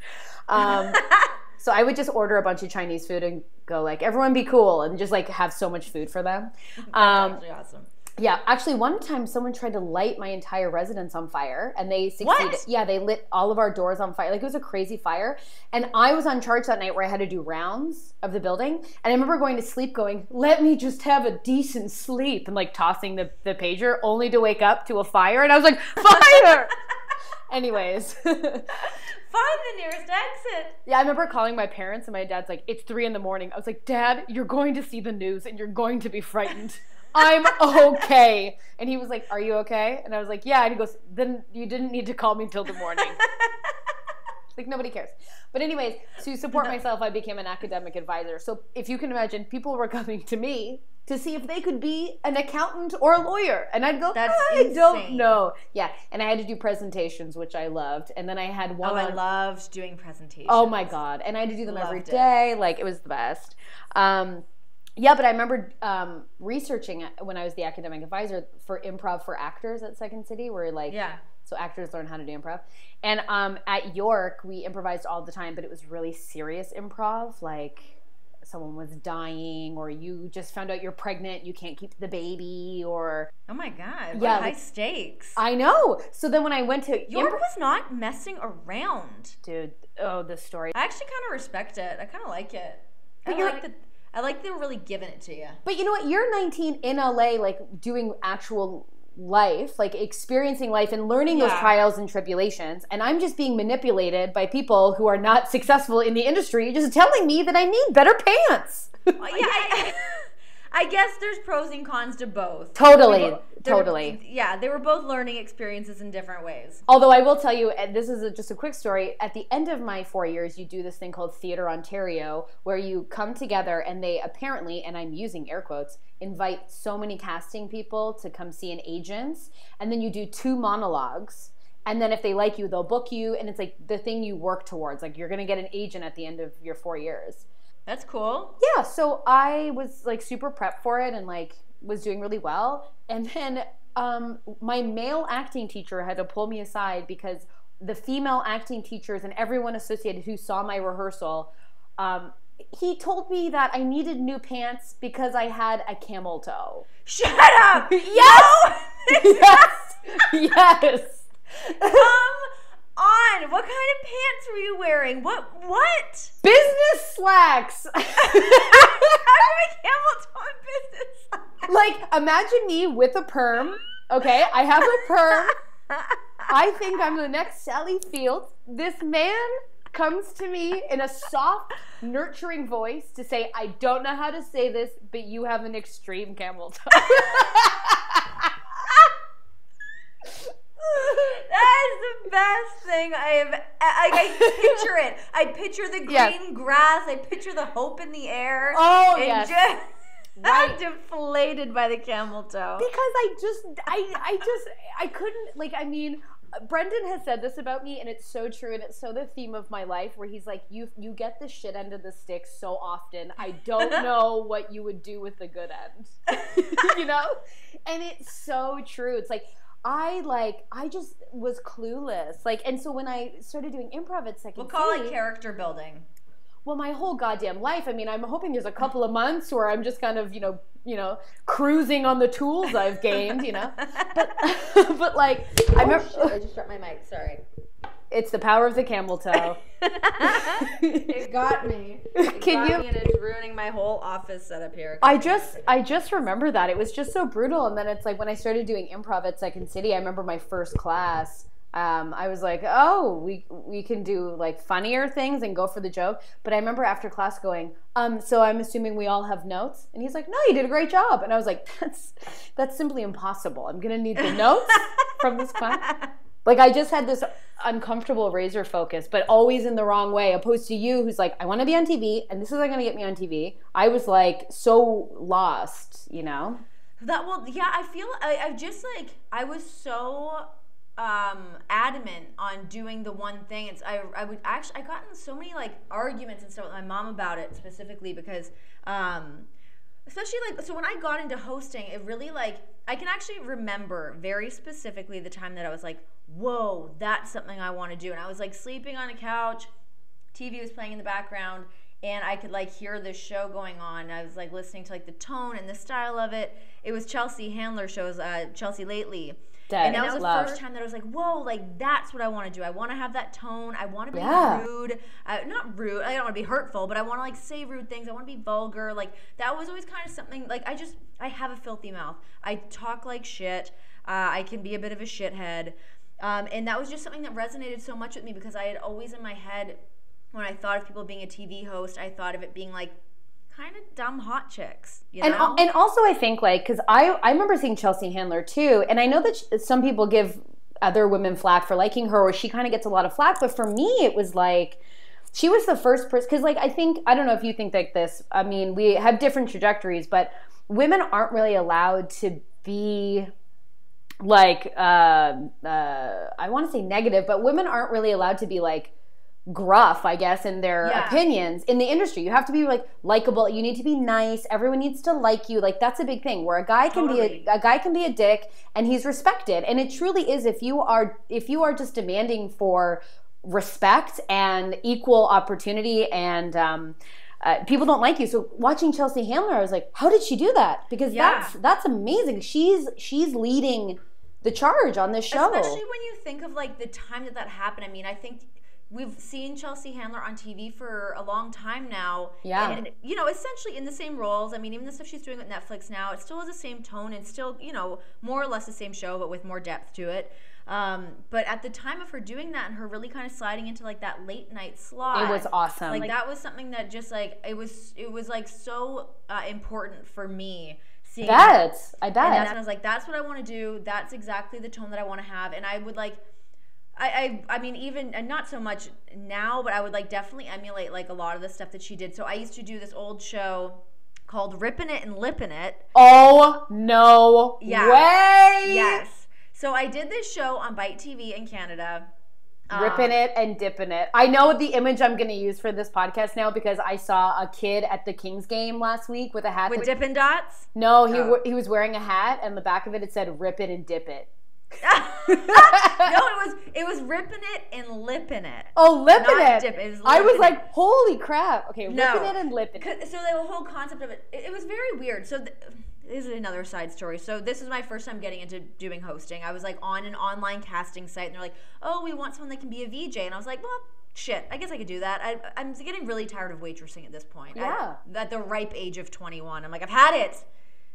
So I would just order a bunch of Chinese food and go like, everyone be cool, and just like have so much food for them. That's actually awesome. Yeah, actually, one time someone tried to light my entire residence on fire, and they succeeded. What? Yeah, they lit all of our doors on fire. Like, it was a crazy fire. And I was on charge that night where I had to do rounds of the building. And I remember going to sleep going, let me just have a decent sleep, and like tossing the pager only to wake up to a fire. And I was like, fire! Anyways. Find the nearest exit. Yeah, I remember calling my parents, and my dad's like, it's 3 a.m. I was like, Dad, you're going to see the news, and you're going to be frightened. I'm okay. And he was like, are you okay? And I was like, yeah. And he goes, then you didn't need to call me till the morning. Like, nobody cares. But anyways, to support myself, I became an academic advisor. So if you can imagine, people were coming to me to see if they could be an accountant or a lawyer. And I'd go, I don't know. Yeah. And I had to do presentations, which I loved. And then I had one. Oh, I loved doing presentations. Oh my God. And I had to do them every day. Like, it was the best. Yeah, but I remember researching when I was the academic advisor for improv for actors at Second City, where like, so actors learn how to do improv. And at York, we improvised all the time, but it was really serious improv. Like, someone was dying, or you just found out you're pregnant, you can't keep the baby, or... Oh my God, what high stakes. I know. So then when I went to... York was not messing around. Dude, the story. I actually kind of respect it. I kind of like it. I like they're really giving it to you. But you know what? You're 19 in LA, like doing actual life, like experiencing life and learning those trials and tribulations. And I'm just being manipulated by people who are not successful in the industry, just telling me that I need better pants. I guess there's pros and cons to both. Totally. Yeah, they were both learning experiences in different ways. Although I will tell you, and this is just a quick story, at the end of my 4 years, you do this thing called Theatre Ontario, where you come together and they apparently, and I'm using air quotes, invite so many casting people to come see an agent, and then you do 2 monologues. And then if they like you, they'll book you, and it's like the thing you work towards. Like you're going to get an agent at the end of your 4 years. That's cool. Yeah, so I was like super prepped for it and like was doing really well. And then my male acting teacher had to pull me aside because the female acting teachers and everyone associated who saw my rehearsal, he told me that I needed new pants because I had a camel toe. Shut up! Yes! Yes! On. What kind of pants were you wearing? What? Business slacks. How do I camel toe in business slacks? Like, imagine me with a perm. Okay, I have a perm. I think I'm the next Sally Fields. This man comes to me in a soft, nurturing voice to say, I don't know how to say this, but you have an extreme camel toe. That is the best thing I picture it. I picture the green grass. I picture the hope in the air. Oh, yes. I'm deflated by the camel toe. Because I couldn't, like, I mean, Brendan has said this about me, and it's so true, and it's so the theme of my life, where he's like, you get the shit end of the stick so often. I don't know what you would do with the good end. You know? And it's so true. It's like, I just was clueless. Like, and so when I started doing improv at Second We'll call it character building. Well, my whole goddamn life. I mean, I'm hoping there's a couple of months where I'm just kind of, you know, cruising on the tools I've gained, you know. But like, I remember. Shit, I just dropped my mic. Sorry. It's the power of the camel toe. It got me. And it's ruining my whole office setup here. I just remember that. It was just so brutal. And then it's like when I started doing improv at Second City, I remember my first class. I was like, oh, we can do like funnier things and go for the joke. But I remember after class going, so I'm assuming we all have notes? And he's like, no, you did a great job. And I was like, that's simply impossible. I'm going to need the notes from this class. Like, I just had this uncomfortable razor focus, but always in the wrong way, opposed to you, who's like, I want to be on TV, and this isn't going to get me on TV. I was, like, so lost, you know? I feel, I was so adamant on doing the one thing. I got in so many, like, arguments and stuff with my mom about it, specifically because, especially, like, so when I got into hosting, it really, like, I can actually remember very specifically the time that I was like, whoa, that's something I want to do. And I was, like, sleeping on a couch, TV was playing in the background, and I could, like, hear this show going on. I was, like, listening to, like, the tone and the style of it. It was Chelsea Handler shows, Chelsea Lately. And that was the first time that I was like, whoa, like, that's what I want to do. I want to have that tone. I want to be rude. Not rude. I don't want to be hurtful, but I want to, like, say rude things. I want to be vulgar. Like, that was always kind of something, like, I have a filthy mouth. I talk like shit. I can be a bit of a shithead. And that was just something that resonated so much with me because I had always in my head, when I thought of people being a TV host, I thought of it being, like, kind of dumb hot chicks, you know? And also I think, like, because I remember seeing Chelsea Handler too, and I know that some people give other women flack for liking her, or she kind of gets a lot of flack, but for me it was like, she was the first person, because, like, I don't know if you think like this, I mean, we have different trajectories, but women aren't really allowed to be, like, I want to say negative, but women aren't really allowed to be, like, gruff, I guess, in their opinions in the industry. You have to be, like, likable. You need to be nice. Everyone needs to like you. Like, that's a big thing. Where a guy can be a dick and he's respected. And it truly is, if you are just demanding for respect and equal opportunity and people don't like you. So watching Chelsea Handler, I was like, how did she do that? Because that's amazing. She's leading the charge on this show. Especially when you think of, like, the time that happened. I mean, I think we've seen Chelsea Handler on TV for a long time now. Yeah. And, you know, essentially in the same roles. I mean, even the stuff she's doing with Netflix now, it still has the same tone and still, you know, more or less the same show, but with more depth to it. But at the time of her doing that and her really kind of sliding into like that late night slot, it was awesome. Like that was something that just like, it was like so important for me. I bet. And that's when I was like, that's what I want to do. That's exactly the tone that I want to have. And I would like, I mean, even, and not so much now, but I would like definitely emulate like a lot of the stuff that she did. So I used to do this old show called Rippin' It and Lippin' It. Oh, no way. Yes. So I did this show on Bite TV in Canada. Ripping it and dipping it. I know the image I'm going to use for this podcast now because I saw a kid at the Kings game last week with a hat. With Dippin' Dots? No, he was wearing a hat and the back of it said rip it and dip it. No, it was ripping it and lipping it. Oh, lipping it. Dip. It was I was like, holy crap. Okay, ripping it and lipping it. So the whole concept of it was very weird. So this is another side story. So this is my first time getting into doing hosting. I was like on an online casting site and they're like, oh, we want someone that can be a VJ. And I was like, well, shit, I guess I could do that. I'm getting really tired of waitressing at this point. Yeah. At the ripe age of 21. I'm like, I've had it.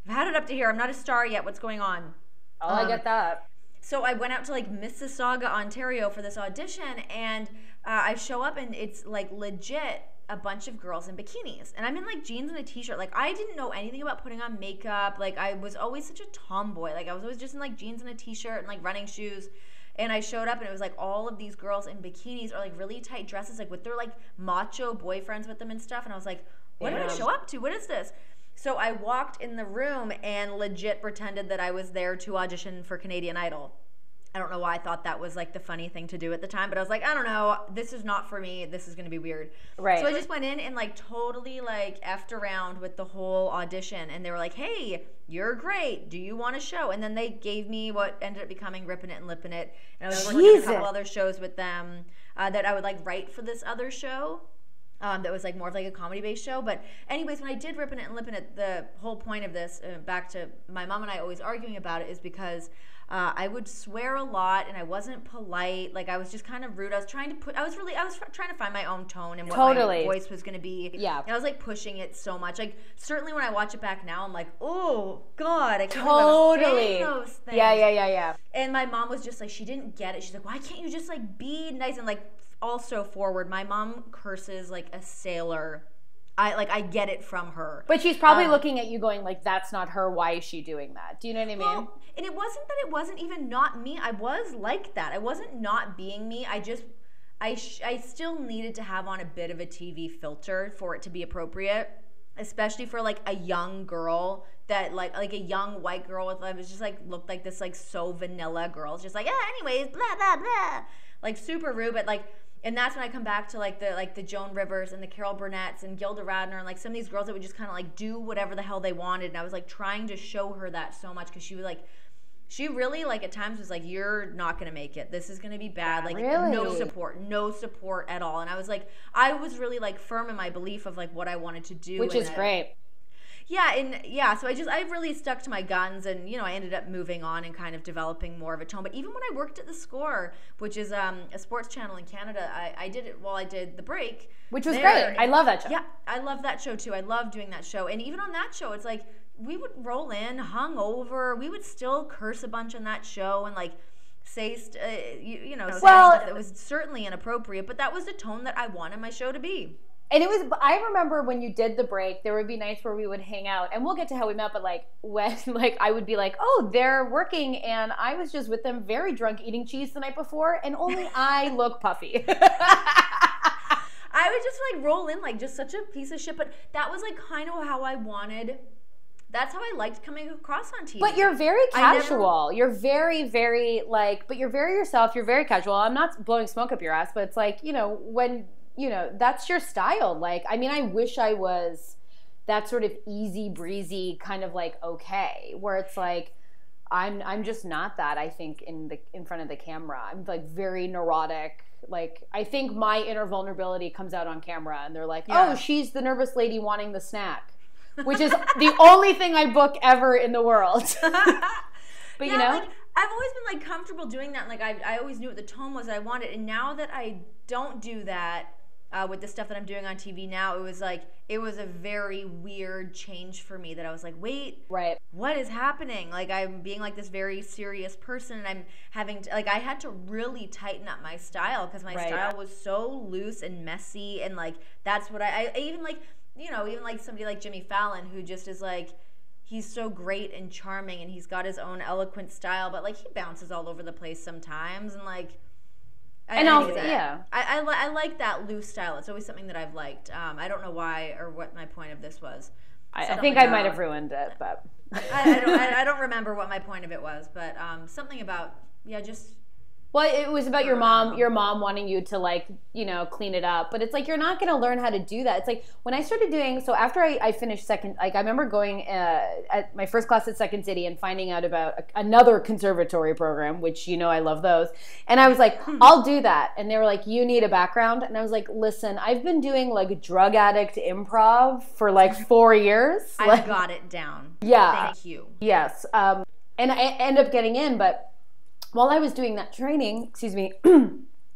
I've had it up to here. I'm not a star yet. What's going on? Oh, I get that. So I went out to like Mississauga, Ontario for this audition, and I show up and it's like legit a bunch of girls in bikinis. And I'm in like jeans and a t-shirt. Like I didn't know anything about putting on makeup. Like I was always such a tomboy. Like I was always just in like jeans and a t-shirt and like running shoes. And I showed up and it was like all of these girls in bikinis or like really tight dresses, like with their like macho boyfriends with them and stuff. And I was like, what did I show up to? What is this? So I walked in the room and legit pretended that I was there to audition for Canadian Idol. I don't know why I thought that was like the funny thing to do at the time, but I was like, I don't know, this is not for me. This is going to be weird. Right. So I just went in and like totally like effed around with the whole audition, and they were like, hey, you're great. Do you want a show? And then they gave me what ended up becoming Rippin' It and Lippin' It. And I was working on a couple other shows with them that I would like write for this other show. That was like more of like a comedy-based show. But anyways, when I did Rippin' It and Lippin' It, the whole point of this, back to my mom and I always arguing about it, is because I would swear a lot and I wasn't polite. Like I was just kind of rude. I was trying to find my own tone and what my voice was going to be. Yeah. And I was like pushing it so much. Like certainly when I watch it back now, I'm like, oh God, I can't totally believe I was saying those things. Yeah. And my mom was just like, she didn't get it. She's like, why can't you just like be nice and like also forward. My mom curses like a sailor. I get it from her. But she's probably looking at you going like, that's not her. Why is she doing that? Do you know what I mean? Well, and it wasn't that it wasn't even not me. I was like that. I wasn't not being me. I still needed to have on a bit of a TV filter for it to be appropriate, especially for like a young girl that like a young white girl with like, it was just like looked like this like so vanilla girl. It's just like, anyways, blah blah blah, like super rude, but like. And that's when I come back to like the Joan Rivers and the Carol Burnett's and Gilda Radner and like some of these girls that would just kind of like do whatever the hell they wanted. And I was like trying to show her that so much because she was like, she really like at times was like, you're not going to make it. This is going to be bad. Like really? no support at all. And I was like, I was really like firm in my belief of like what I wanted to do. Which is great. Yeah, so I really stuck to my guns, and you know I ended up moving on and kind of developing more of a tone. But even when I worked at The Score, which is a sports channel in Canada, I did it while I did The Break, which was great. I love that show. Yeah, I love that show too. I love doing that show, and even on that show, it's like we would roll in hungover. We would still curse a bunch on that show and like say stuff that was certainly inappropriate, but that was the tone that I wanted my show to be. And I remember when you did The Break, there would be nights where we would hang out, and we'll get to how we met, but like when like I would be like, oh, they're working, and I was just with them very drunk eating cheese the night before, and only I look puffy. I would just like roll in like just such a piece of shit, but that was like kind of how I wanted. That's how I liked coming across on TV. But you're very casual. You're very, very like, but you're very yourself. You're very casual. I'm not blowing smoke up your ass, but it's like, you know, when... You know, that's your style. Like, I mean, I wish I was that sort of easy breezy kind of like okay, where it's like I'm just not that. I think in front of the camera, I'm like very neurotic. Like, I think my inner vulnerability comes out on camera, and they're like, oh, she's the nervous lady wanting the snack, which is the only thing I book ever in the world. But you know. Like, I've always been like comfortable doing that. Like I always knew what the tone was that I wanted, and now that I don't do that with the stuff that I'm doing on TV now. It was a very weird change for me that I was like, wait, right, what is happening? Like, I'm being like this very serious person, and I'm having to, like, I had to really tighten up my style because my style was so loose and messy, and like that's what I even like, you know, even like somebody like Jimmy Fallon, who just is like, he's so great and charming, and he's got his own eloquent style, but like he bounces all over the place sometimes, and like. I like that loose style. It's always something that I've liked. I don't know why or what my point of this was. I think I might have ruined it, but I don't remember what my point of it was. But something about just. Well, it was about your mom wanting you to, like, you know, clean it up. But it's like, you're not going to learn how to do that. It's like, when I started doing, so after I finished second, like, I remember going at my first class at Second City and finding out about another conservatory program, which, you know, I love those. And I was like, I'll do that. And they were like, you need a background. And I was like, listen, I've been doing, like, drug addict improv for, like, 4 years. I've got it down. Yeah. Thank you. Yes. And I ended up getting in, but while I was doing that training,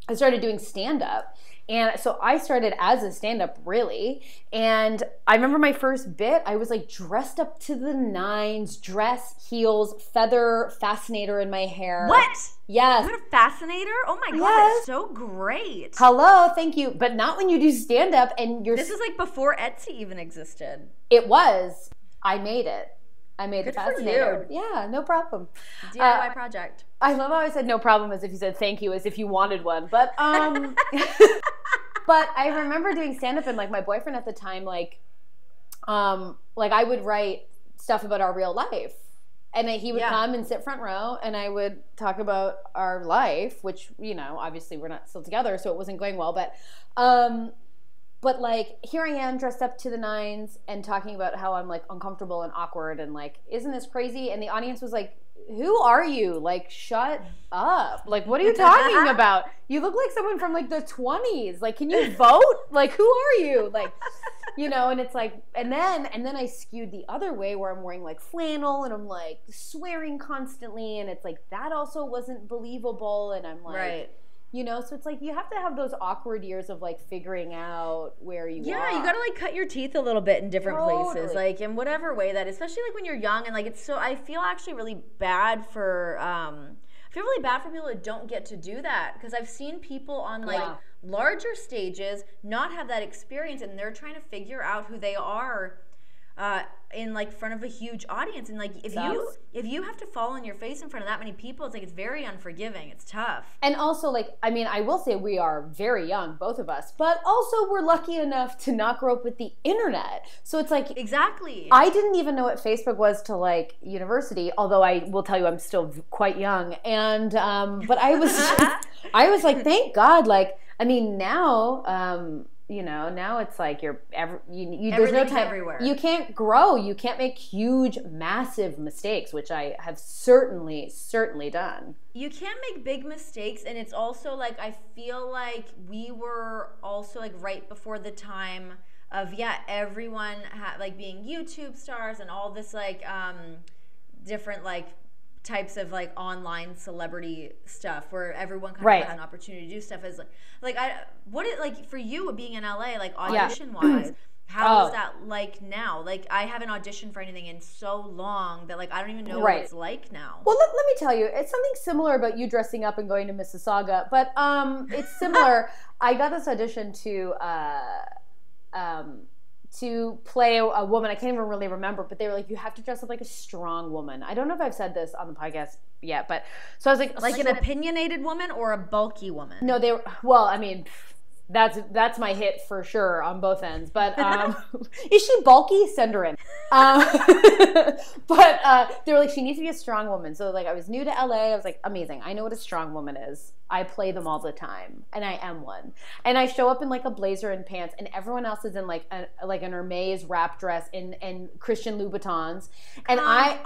I started doing stand-up. And so I started as a stand-up, really. And I remember my first bit, I was like dressed up to the nines, dress, heels, feather fascinator in my hair. What? Yes. You had a fascinator? Oh my God, that's so great. Hello, thank you. But not when you do stand-up and you're... This is like before Etsy even existed. It was. I made it. I made Good the fascinator. For you. Yeah, no problem. DIY project. I love how I said no problem as if you said thank you, as if you wanted one. But but I remember doing stand-up, and like my boyfriend at the time, like I would write stuff about our real life. And he would come and sit front row, and I would talk about our life, which, you know, obviously we're not still together, so it wasn't going well. But, like, here I am dressed up to the nines and talking about how I'm, like, uncomfortable and awkward and, like, isn't this crazy? And the audience was like, who are you? Like, shut up. Like, what are you talking about? You look like someone from, like, the 20s. Like, can you vote? Like, who are you? Like, you know, and it's like, and then I skewed the other way where I'm wearing, like, flannel and I'm, like, swearing constantly. And it's like, that also wasn't believable. And I'm like... Right. You know, so it's like you have to have those awkward years of like figuring out where you are. Yeah, you gotta like cut your teeth a little bit in different places, like in whatever way that, especially like when you're young and like it's so. I feel actually really bad for. I feel really bad for people that don't get to do that because I've seen people on like larger stages not have that experience and they're trying to figure out who they are. In like front of a huge audience, and like if you have to fall on your face in front of that many people, it's like it's very unforgiving. It's tough. And also, like, I mean, I will say we are very young, both of us, but also we're lucky enough to not grow up with the internet. So it's like exactly. I didn't even know what Facebook was till like university. Although I will tell you, I'm still quite young. And but I was like, thank God. Like, I mean, now. You know, now it's like there's no time everywhere. You can't grow. You can't make huge, massive mistakes, which I have certainly done. You can't make big mistakes, and it's also like I feel like we were also like right before the time of everyone like being YouTube stars and all this like different like types of like online celebrity stuff where everyone kind of had an opportunity to do stuff as like for you being in LA like audition wise how is that like now? Like I haven't auditioned for anything in so long that like I don't even know what it's like now. Well, let me tell you, it's something similar about you dressing up and going to Mississauga, but it's similar. I got this audition to play a woman. I can't even really remember, but they were like, you have to dress up like a strong woman. I don't know if I've said this on the podcast yet, but so I was like an opinionated woman or a bulky woman? No, they were, well, I mean, that's my hit for sure on both ends, but is she bulky? Send her in. But they were like, she needs to be a strong woman. So like I was new to LA. I was like, amazing. I know what a strong woman is. I play them all the time, and I am one. And I show up in like a blazer and pants, and everyone else is in like an Hermes wrap dress and Christian Louboutins. And I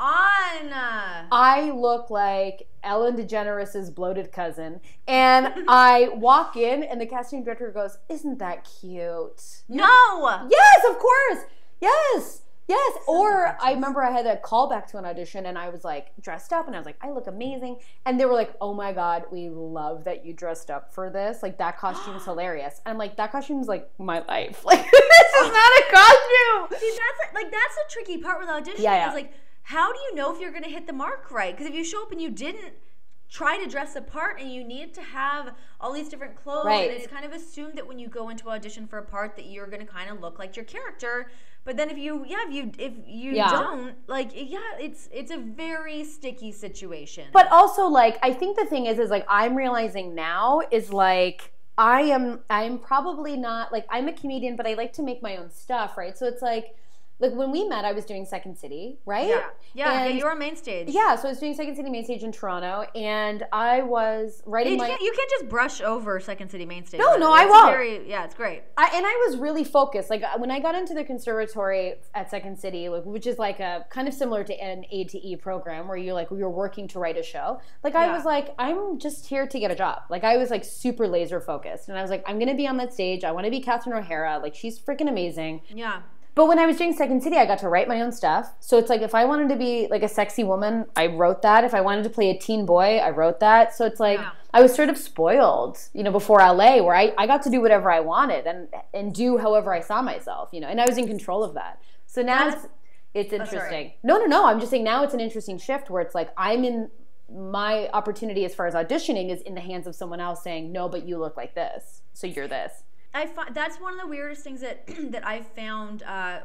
look like Ellen DeGeneres' bloated cousin. And I walk in, and the casting director goes, "Isn't that cute?" No. Yes, of course. Yes. Yes, or I remember I had a callback to an audition and I was like dressed up and I was like, I look amazing. And they were like, oh my God, we love that you dressed up for this. Like that costume's hilarious. And I'm like, that costume's like my life. Like this is not a costume. See, that's a tricky part with auditioning. Yeah. Is like, how do you know if you're going to hit the mark right? Because if you show up and you didn't try to dress the part and you need to have all these different clothes, and it's kind of assumed that when you go into audition for a part that you're going to kind of look like your character. But then if you don't, like, it's a very sticky situation. But also, like, I think the thing is like, I'm realizing now is like, I'm probably not, like, I'm a comedian, but I like to make my own stuff, right? So it's like when we met, I was doing Second City, right? Yeah, you were on main stage. Yeah, so I was doing Second City main stage in Toronto, and I was writing you can't just brush over Second City main stage. No, I won't. It's great. And I was really focused. Like, when I got into the conservatory at Second City, like, which is like a kind of similar to an A to E program where you're working to write a show. Like, I was like, I'm just here to get a job. Like, I was like super laser focused, and I was like, I'm gonna be on that stage. I want to be Catherine O'Hara. Like, she's freaking amazing. Yeah. But when I was doing Second City, I got to write my own stuff. So it's like, if I wanted to be like a sexy woman, I wrote that. If I wanted to play a teen boy, I wrote that. So it's like, I was sort of spoiled, before LA, where I got to do whatever I wanted and do however I saw myself, and I was in control of that. So now it's interesting. No. I'm just saying now it's an interesting shift where it's like, I'm in my opportunity as far as auditioning is in the hands of someone else saying, no, but you look like this. So you're this. I find that's one of the weirdest things that I've found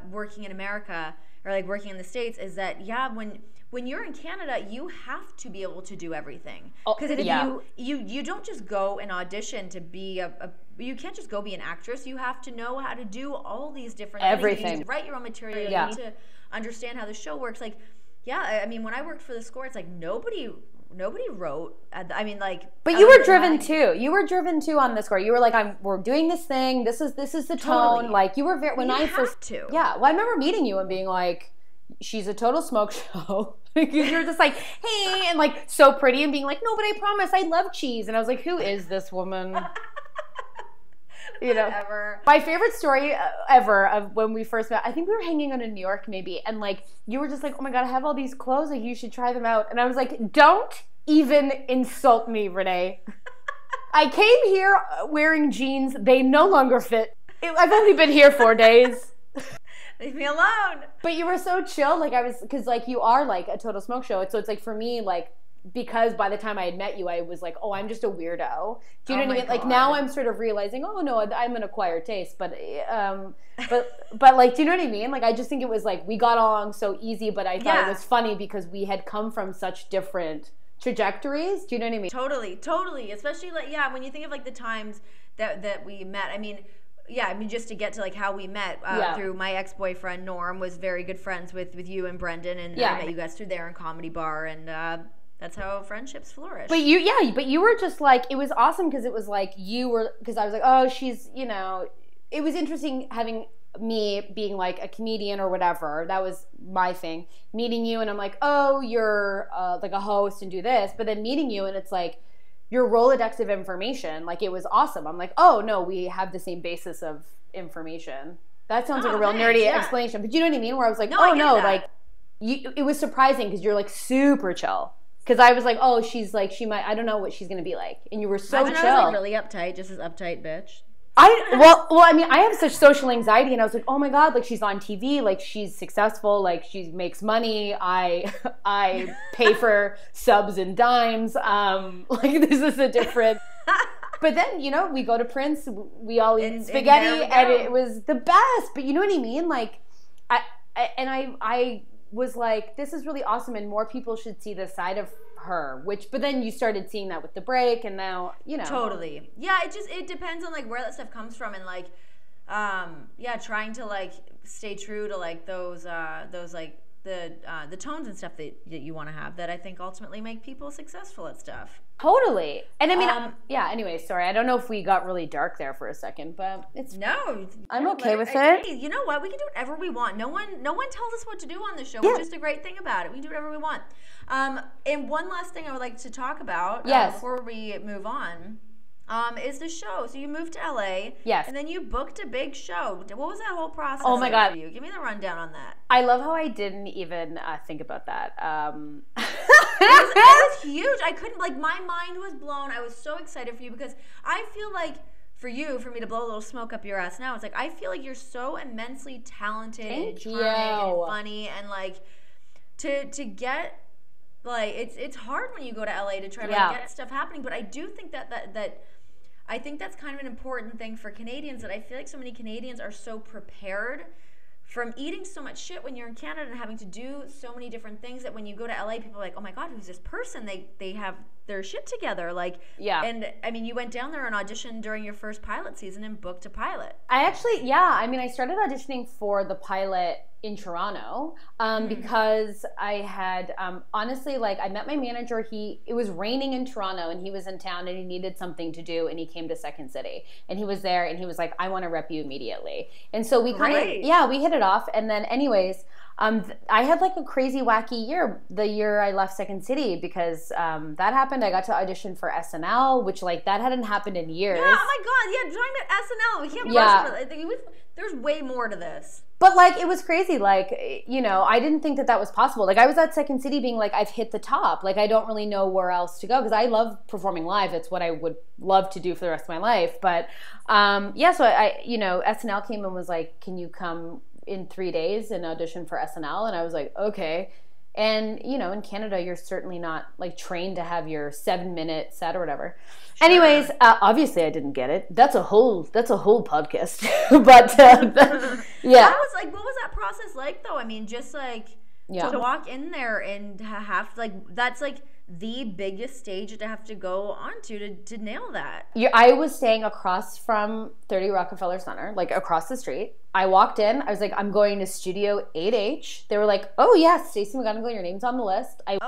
working in America or like working in the States is that when you're in Canada you have to be able to do everything because if you don't just go and audition to be you can't just go be an actress. You have to know how to do all these different everything. Things. You need to write your own material. You need to understand how the show works. Like I mean when I worked for the score, it's like nobody wrote. I mean, like. But you were driven too. You were driven too on the score. You were like, we're doing this thing. This is the tone. Like you were very. When I first. To. Yeah. Well, I remember meeting you and being like, she's a total smoke show. You were just like, hey, and like so pretty and being like, no, but I promise, I love cheese. And I was like, who is this woman? Whatever. My favorite story ever of when we first met, I think we were hanging out in New York maybe, and like you were just like, oh my God, I have all these clothes, like you should try them out. And I was like, don't even insult me, Renee. I came here wearing jeans. They no longer fit. I've only been here 4 days. Leave me alone. But you were so chill, because like you are like a total smoke show. So it's like for me, like, because by the time I had met you, I was like, oh, I'm just a weirdo. Do you know what I mean? God. Like now I'm sort of realizing, oh no, I'm an acquired taste. But like, do you know what I mean? Like I just think it was like we got along so easy, but I thought it was funny because we had come from such different trajectories. Do you know what I mean? Totally. Especially like when you think of like the times that we met. I mean, just to get to like how we met through my ex-boyfriend Norm was very good friends with you and Brendan, and I met you guys through there in Comedy Bar, and that's how friendships flourish. But you were just like, it was awesome because it was like because I was like, oh, she's, it was interesting having me being like a comedian or whatever. That was my thing. Meeting you and I'm like, oh, you're like a host and do this. But then meeting you and it's like your Rolodex of information, like it was awesome. I'm like, oh no, we have the same basis of information. That sounds like a real nerdy explanation. But you know what I mean? Where I was like, like it was surprising because you're like super chill. Because I was like, oh, she's like, she might, I don't know what she's going to be like. And you were so chill. I was like really uptight, just as uptight bitch. I mean, I have such social anxiety, and I was like, oh my God, like she's on TV, like she's successful, like she makes money. I pay for subs and dimes. Like this is a different. But then we go to Prince, we all eat spaghetti, and it was the best. But you know what I mean? Like, I was like, this is really awesome, and more people should see this side of her. But then you started seeing that with the break, and now totally. Yeah, it depends on like where that stuff comes from, and like trying to like stay true to like those like the tones and stuff that you want to have that I think ultimately make people successful at stuff. Totally. And I mean, anyway, sorry. I don't know if we got really dark there for a second, but I'm okay with it. Hey, you know what? We can do whatever we want. No one tells us what to do on the show, which is the great thing about it. We can do whatever we want. And one last thing I would like to talk about before we move on. is the show. So you moved to LA. Yes. And then you booked a big show. What was that whole process my God. for you? Give me the rundown on that. I love how I didn't even think about that. It was huge. I couldn't, like, my mind was blown. I was so excited for you because I feel like for me to blow a little smoke up your ass now, it's like I feel like you're so immensely talented and charming and funny, and like to get, like, it's hard when you go to LA to try to get stuff happening, but I do think that I think that's kind of an important thing for Canadians, that I feel like so many Canadians are so prepared from eating so much shit when you're in Canada and having to do so many different things, that when you go to LA, people are like, oh my God, who's this person? They have their shit together. Like, and I mean, you went down there and auditioned during your first pilot season and booked a pilot. I actually, I started auditioning for the pilot in Toronto because I had, honestly, like, I met my manager. It was raining in Toronto and he was in town and he needed something to do, and he came to Second City and he was there and he was like, I want to rep you immediately. And so we kind of, we hit it off. And then anyways, I had like a crazy wacky year the year I left Second City because that happened. I got to audition for SNL, which, like, that hadn't happened in years. Yeah, oh my God, yeah, talking about SNL, we can't rush it. There's way more to this. But, like, it was crazy. Like, you know, I didn't think that was possible. Like, I was at Second City being like, I've hit the top. Like, I don't really know where else to go because I love performing live. It's what I would love to do for the rest of my life. But, so I SNL came and was like, can you come in 3 days and audition for SNL? And I was like, okay. And, you know, in Canada, you're certainly not, like, trained to have your 7-minute set or whatever. Sure. Anyways, obviously I didn't get it. That's a whole podcast. But, yeah. That was, like, what was that process like, though? I mean, just, like, to walk in there and have, like, that's, like, the biggest stage to have to go onto to nail that. I was staying across from 30 Rockefeller Center, like, across the street. I walked in. I was like, I'm going to Studio 8H. They were like, oh, yeah, Stacey McGunnigle, your name's on the list. I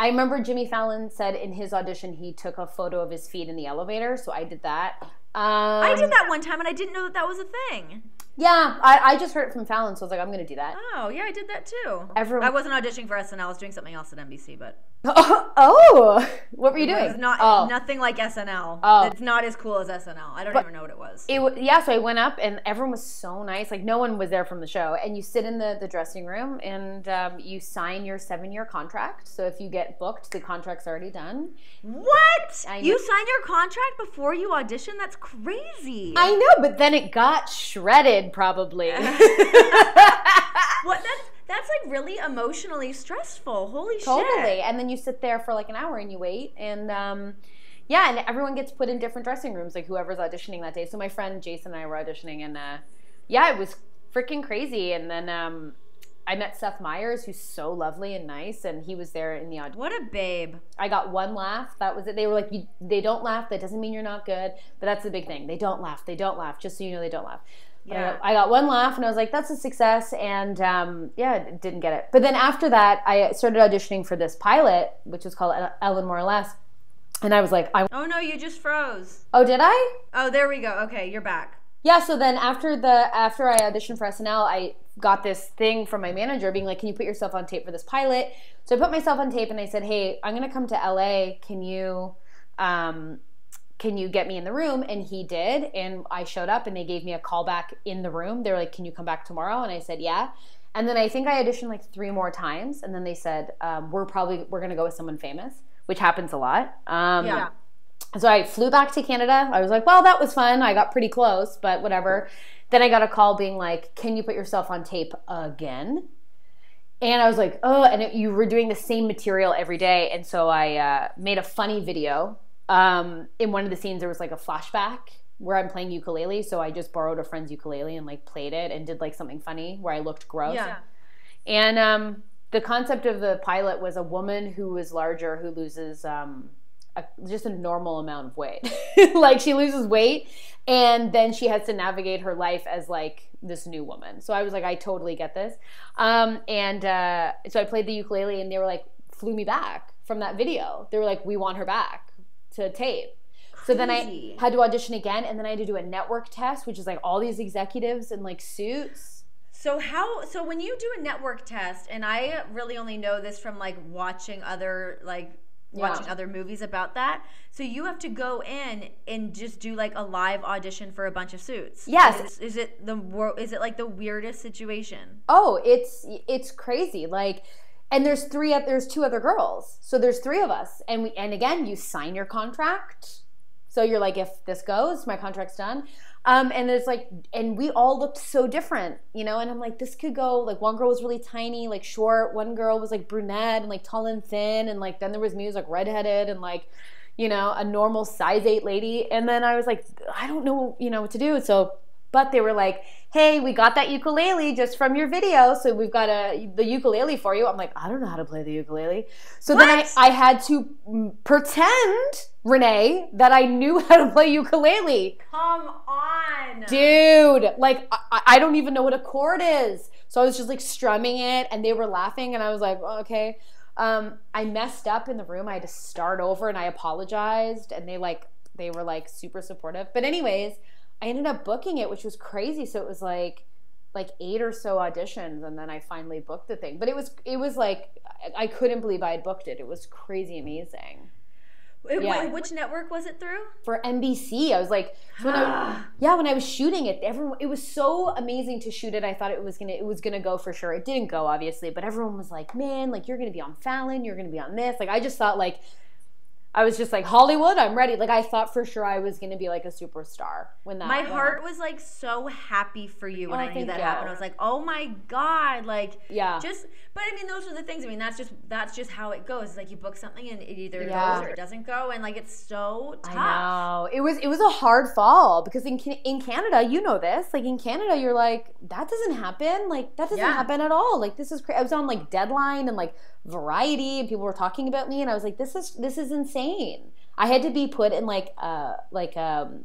remember Jimmy Fallon said in his audition he took a photo of his feet in the elevator, so I did that. I did that one time, and I didn't know that was a thing. Yeah, I just heard it from Fallon, so I was like, I'm going to do that. Oh, yeah, I did that too. I wasn't auditioning for SNL. I was doing something else at NBC, but... Oh, what were you doing? It's nothing like SNL. Oh. It's not as cool as SNL. I don't even know what it was. So I went up, and everyone was so nice. Like, no one was there from the show. And you sit in the dressing room, and you sign your 7-year contract. So if you get booked, the contract's already done. What? You signed your contract before you audition? That's crazy. I know, but then it got shredded, probably. What? That's like really emotionally stressful. Holy shit. Totally. And then you sit there for like an hour and you wait. And and everyone gets put in different dressing rooms, like whoever's auditioning that day. So my friend Jason and I were auditioning, and it was freaking crazy. And then I met Seth Meyers, who's so lovely and nice, and he was there in the audition. What a babe. I got one laugh. That was it. They were like, they don't laugh. That doesn't mean you're not good. But that's the big thing. They don't laugh. They don't laugh. Just so you know, they don't laugh. Yeah. I got one laugh, and I was like, that's a success, and didn't get it. But then after that, I started auditioning for this pilot, which was called Ellen More or Less, and I was like, oh no, you just froze. Oh, did I? Oh, there we go. Okay, you're back. Yeah, so then after I auditioned for SNL, I got this thing from my manager being like, can you put yourself on tape for this pilot? So I put myself on tape, and I said, hey, I'm going to come to LA. Can you get me in the room? And he did, and I showed up, and they gave me a call back in the room. They were like, can you come back tomorrow? And I said, yeah. And then I think I auditioned like 3 more times, and then they said, we're going to go with someone famous, which happens a lot. So I flew back to Canada. I was like, well, that was fun. I got pretty close, but whatever. Then I got a call being like, can you put yourself on tape again? And I was like, oh, and you were doing the same material every day. And so I made a funny video. In one of the scenes, there was like a flashback where I'm playing ukulele. So I just borrowed a friend's ukulele and like played it and did like something funny where I looked gross. Yeah. And the concept of the pilot was a woman who is larger who loses just a normal amount of weight. Like she loses weight and then she has to navigate her life as like this new woman. So I was like, I totally get this. So I played the ukulele and they were like, flew me back from that video. They were like, we want her back to tape. So then I had to audition again, and then I had to do a network test, which is like all these executives in like suits. So when you do a network test, and I really only know this from like watching other like watching other movies about that. So you have to go in and just do like a live audition for a bunch of suits. Yes. Is it like the weirdest situation? Oh, it's crazy. Like, and there's two other girls. So there's three of us. And again, you sign your contract. So you're like, if this goes, my contract's done. And there's like, and we all looked so different, you know, and I'm like, this could go, like, one girl was really tiny, like short, one girl was like brunette and like tall and thin, and like then there was me who was like redheaded and like, you know, a normal size 8 lady. And then I was like, I don't know, you know, what to do. So, but they were like, hey, we got that ukulele just from your video, so we've got the ukulele for you. I'm like, I don't know how to play the ukulele. So then I had to pretend, Renee, that I knew how to play ukulele. Come on. Dude, like, I don't even know what a chord is. So I was just like strumming it, and they were laughing, and I was like, oh, okay. I messed up in the room. I had to start over, and I apologized, and they were like super supportive. But anyways, I ended up booking it, which was crazy. So it was like 8 or so auditions, and then I finally booked the thing. But it was like, I couldn't believe I had booked it. It was crazy amazing. Which network was it through? For NBC. I was like, when I was shooting it, it was so amazing to shoot it. I thought it was gonna go for sure. It didn't go, obviously, but everyone was like, man, like, you're gonna be on Fallon, you're gonna be on this. Like, I just thought, like, I was just like, Hollywood, I'm ready. Like, I thought for sure I was going to be like a superstar when that. My heart was like so happy for you when I knew that happened. I was like, oh my God. Like, but I mean, those are the things. I mean, that's just how it goes. It's like you book something and it either goes or it doesn't go. And like, it's so tough. I know. It was a hard fall because in Canada, you know this, like in Canada, you're like, that doesn't happen. Like, that doesn't happen at all. Like, this is crazy. I was on like Deadline and like Variety, and people were talking about me, and I was like, this is insane. I had to be put in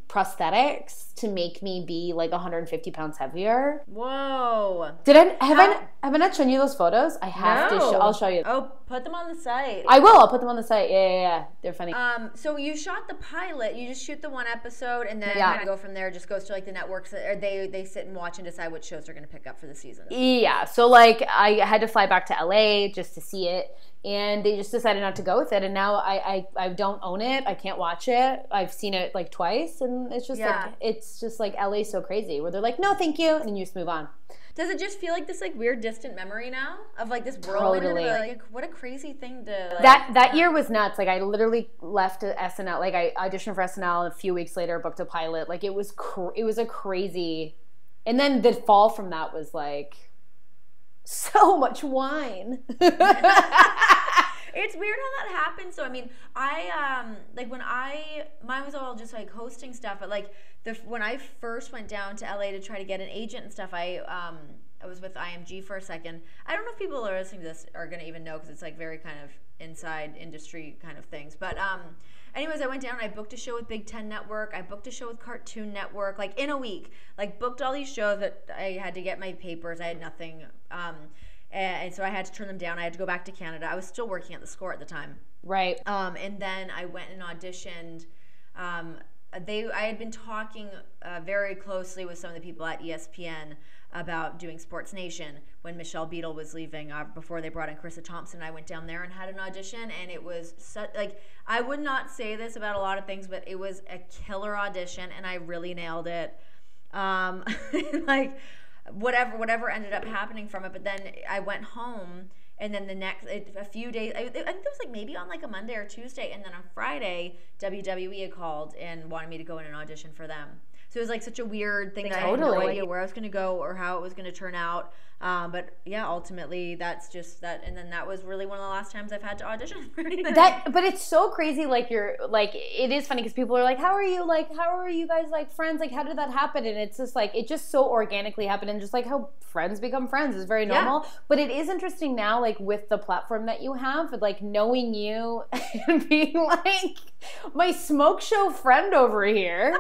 prosthetics to make me be like 150 pounds heavier. Whoa! Have I not shown you those photos? I have to. I'll show you. Oh, put them on the site. I will. I'll put them on the site. Yeah. They're funny. So you shot the pilot. You just shoot the one episode, and then kind of go from there. Just goes to like the networks, or they sit and watch and decide which shows they're going to pick up for the season. Yeah. So like I had to fly back to LA just to see it. And they just decided not to go with it, and now I don't own it. I can't watch it. I've seen it like twice, and it's just like LA's so crazy, where they're like, no, thank you, and then you just move on. Does it just feel like this like weird distant memory now of like this world? Totally. Like, what a crazy thing to. Like, that year was nuts. Like, I literally left SNL. Like, I auditioned for SNL, and a few weeks later booked a pilot. Like, it was a crazy. And then the fall from that was like so much wine. It's weird how that happens. So I mean, mine was all just like hosting stuff, but like when I first went down to LA to try to get an agent and stuff, I was with IMG for a second. I don't know if people who are listening to this are gonna even know, because it's like very kind of inside industry kind of things. But anyways, I went down and I booked a show with Big Ten Network. I booked a show with Cartoon Network, like in a week. Like, booked all these shows that I had to get my papers. I had nothing. And so I had to turn them down. I had to go back to Canada. I was still working at the Score at the time. Right. And then I went and auditioned. I had been talking very closely with some of the people at ESPN about doing Sports Nation when Michelle Beadle was leaving, before they brought in Carissa Thompson. I went down there and had an audition, and it was like, I would not say this about a lot of things, but it was a killer audition, and I really nailed it. Like, whatever ended up happening from it. But then I went home, and then a few days, I think it was like maybe on like a Monday or Tuesday, and then on Friday, WWE had called and wanted me to go in and audition for them. So it was like such a weird thing that I had no idea where I was going to go or how it was going to turn out. But yeah, ultimately that's just that. And then that was really one of the last times I've had to audition for anything. But it's so crazy. Like, it is funny because people are like, how are you guys like friends? Like, how did that happen? And it's just like, it just so organically happened, and just like how friends become friends is very normal. Yeah. But it is interesting now, like with the platform that you have, like knowing you and being like my smoke show friend over here.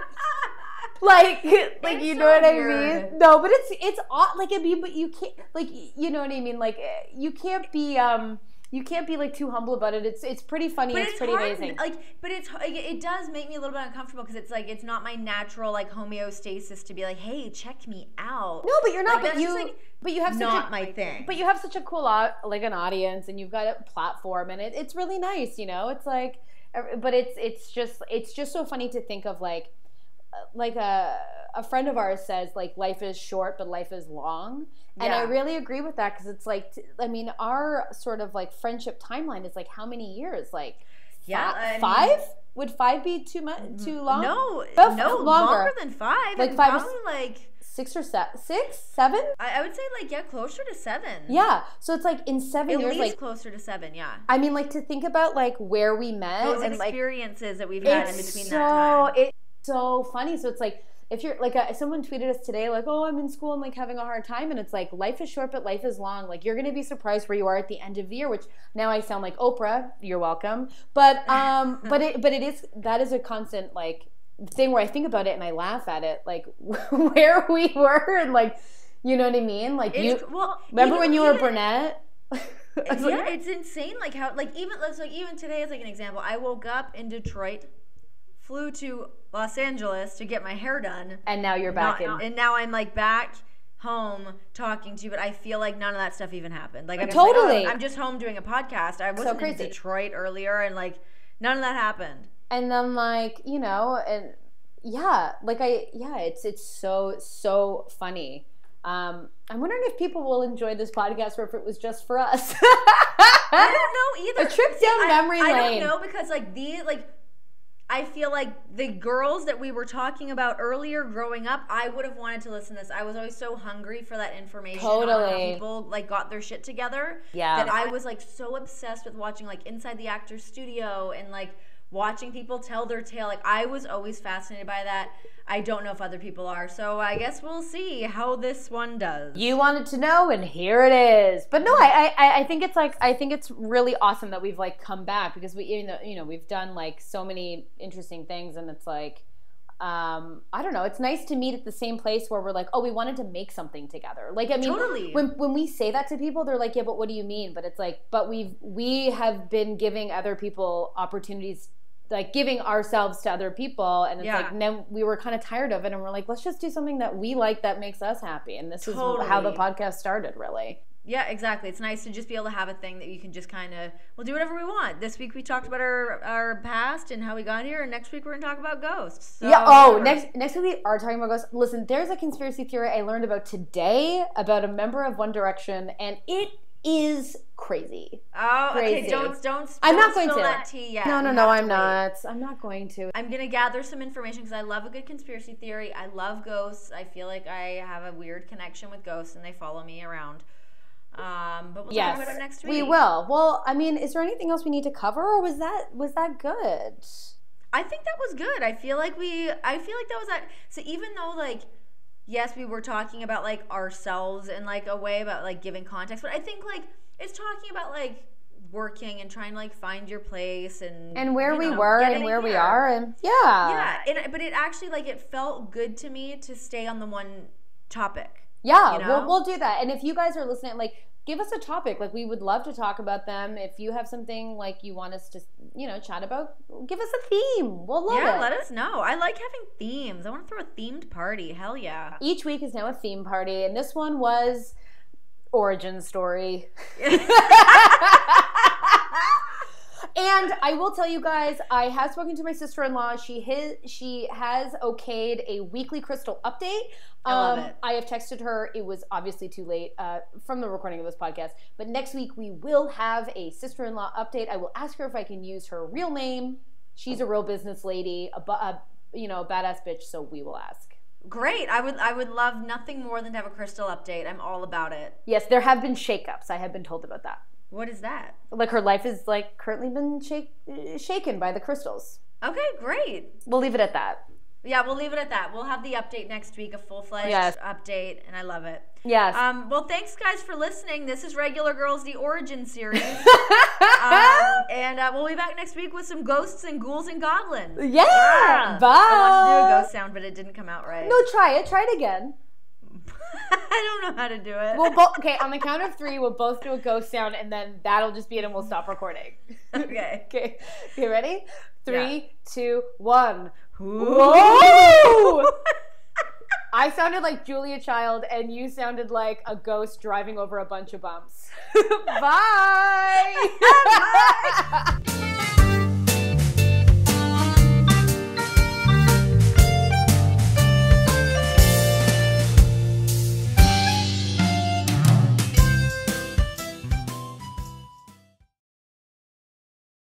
Like you know what I mean? No, but it's odd. Like, I mean, but you can't, like, you know what I mean? Like, you can't be like too humble about it. It's pretty funny. It's pretty hard, amazing. Like, but it does make me a little bit uncomfortable, because it's like, it's not my natural like homeostasis to be like, hey, check me out. No, but you're not. Like, but you. Just, like, But you have not my thing. But you have such a cool an audience, and you've got a platform, and it's really nice, you know. It's like, but it's just so funny to think of like a friend of ours says like life is short, but life is long, and I really agree with that because it's like I mean our sort of like friendship timeline is like how many years like 5? Would 5 be too long? No, longer than 5. Like 5 probably like 6 or 7. I would say like closer to 7. Yeah, so it's like in 7 years, at least like closer to 7. Yeah. I mean, like to think about like where we met, those and experiences that we've had in between that time. It's so funny. So it's like if you're like someone tweeted us today, like, oh, I'm in school and like having a hard time, and it's like life is short, but life is long. Like you're gonna be surprised where you are at the end of the year. Which now I sound like Oprah. You're welcome. But that is a constant like thing where I think about it and I laugh at it, like where we were and like, you know what I mean? Like remember when you were brunette? It's insane. Like how like even today is like an example. I woke up in Detroit, flew to Los Angeles to get my hair done, and now you're back and now I'm like back home talking to you, but I feel like none of that stuff even happened. Like I'm just home doing a podcast. I wasn't in Detroit earlier, and like none of that happened. And then like, you know, and it's so funny. I'm wondering if people will enjoy this podcast or if it was just for us. I don't know either. A trip down memory lane. I don't know because I feel like the girls that we were talking about earlier growing up, I would have wanted to listen to this. I was always so hungry for that information on how people like got their shit together. Yeah. That I was like so obsessed with watching like Inside the Actors Studio and like watching people tell their tale. Like I was always fascinated by that. I don't know if other people are, so I guess we'll see how this one does. You wanted to know, and here it is. But no, I think it's really awesome that we've like come back because we've done like so many interesting things, and it's like I don't know. It's nice to meet at the same place where we're like, oh, we wanted to make something together. Like I mean, totally. When we say that to people, they're like, yeah, but what do you mean? But it's like, but we have been giving other people opportunities. Like giving ourselves to other people, and it's like then we were kind of tired of it, and we're like, let's just do something that we like that makes us happy, and this is how the podcast started, really. Yeah, exactly. It's nice to just be able to have a thing that you can just kind of we'll do whatever we want. This week we talked about our past and how we got here, and next week we're gonna talk about ghosts. So, next week we are talking about ghosts. Listen, there's a conspiracy theory I learned about today about a member of One Direction, and it is crazy. Oh, crazy. Okay. Don't. I'm not going to. That tea yet. No. I'm not. I'm not going to. I'm gonna gather some information because I love a good conspiracy theory. I love ghosts. I feel like I have a weird connection with ghosts, and they follow me around. But we'll talk about it next week. We will. Well, I mean, is there anything else we need to cover, or was that good? I think that was good. I feel like that was that. So even though like. Yes, we were talking about like ourselves in like a way about like giving context, but I think like it's talking about like working and trying to like find your place and where we were and where we are and but it actually like it felt good to me to stay on the one topic. Yeah, you know? we'll do that. And if you guys are listening, like give us a topic. Like we would love to talk about them. If you have something like you want us to, chat about, give us a theme. We'll love it. Yeah, let us know. I like having themes. I want to throw a themed party. Hell yeah. Each week is now a theme party, and this one was origin story. And I will tell you guys, I have spoken to my sister-in-law. She has okayed a weekly crystal update. I love it. I have texted her. It was obviously too late from the recording of this podcast. But next week we will have a sister-in-law update. I will ask her if I can use her real name. She's a real business lady, a badass bitch. So we will ask. Great. I would love nothing more than to have a crystal update. I'm all about it. Yes, there have been shakeups. I have been told about that. What is that? Like her life is like currently been shaken by the crystals. Okay, great. We'll leave it at that. Yeah, we'll leave it at that. We'll have the update next week, a full-fledged update, and I love it. Yes. Well, thanks, guys, for listening. This is Regular Girls, the Origin series. And we'll be back next week with some ghosts and ghouls and goblins. Yeah! Bye! I wanted to do a ghost sound, but it didn't come out right. No, try it. Try it again. I don't know how to do it. Okay, on the count of 3, we'll both do a ghost sound, and then that'll just be it, and we'll stop recording. Okay. Okay, ready? 3, 2, 1. Whoa! I sounded like Julia Child, and you sounded like a ghost driving over a bunch of bumps. Bye! Bye!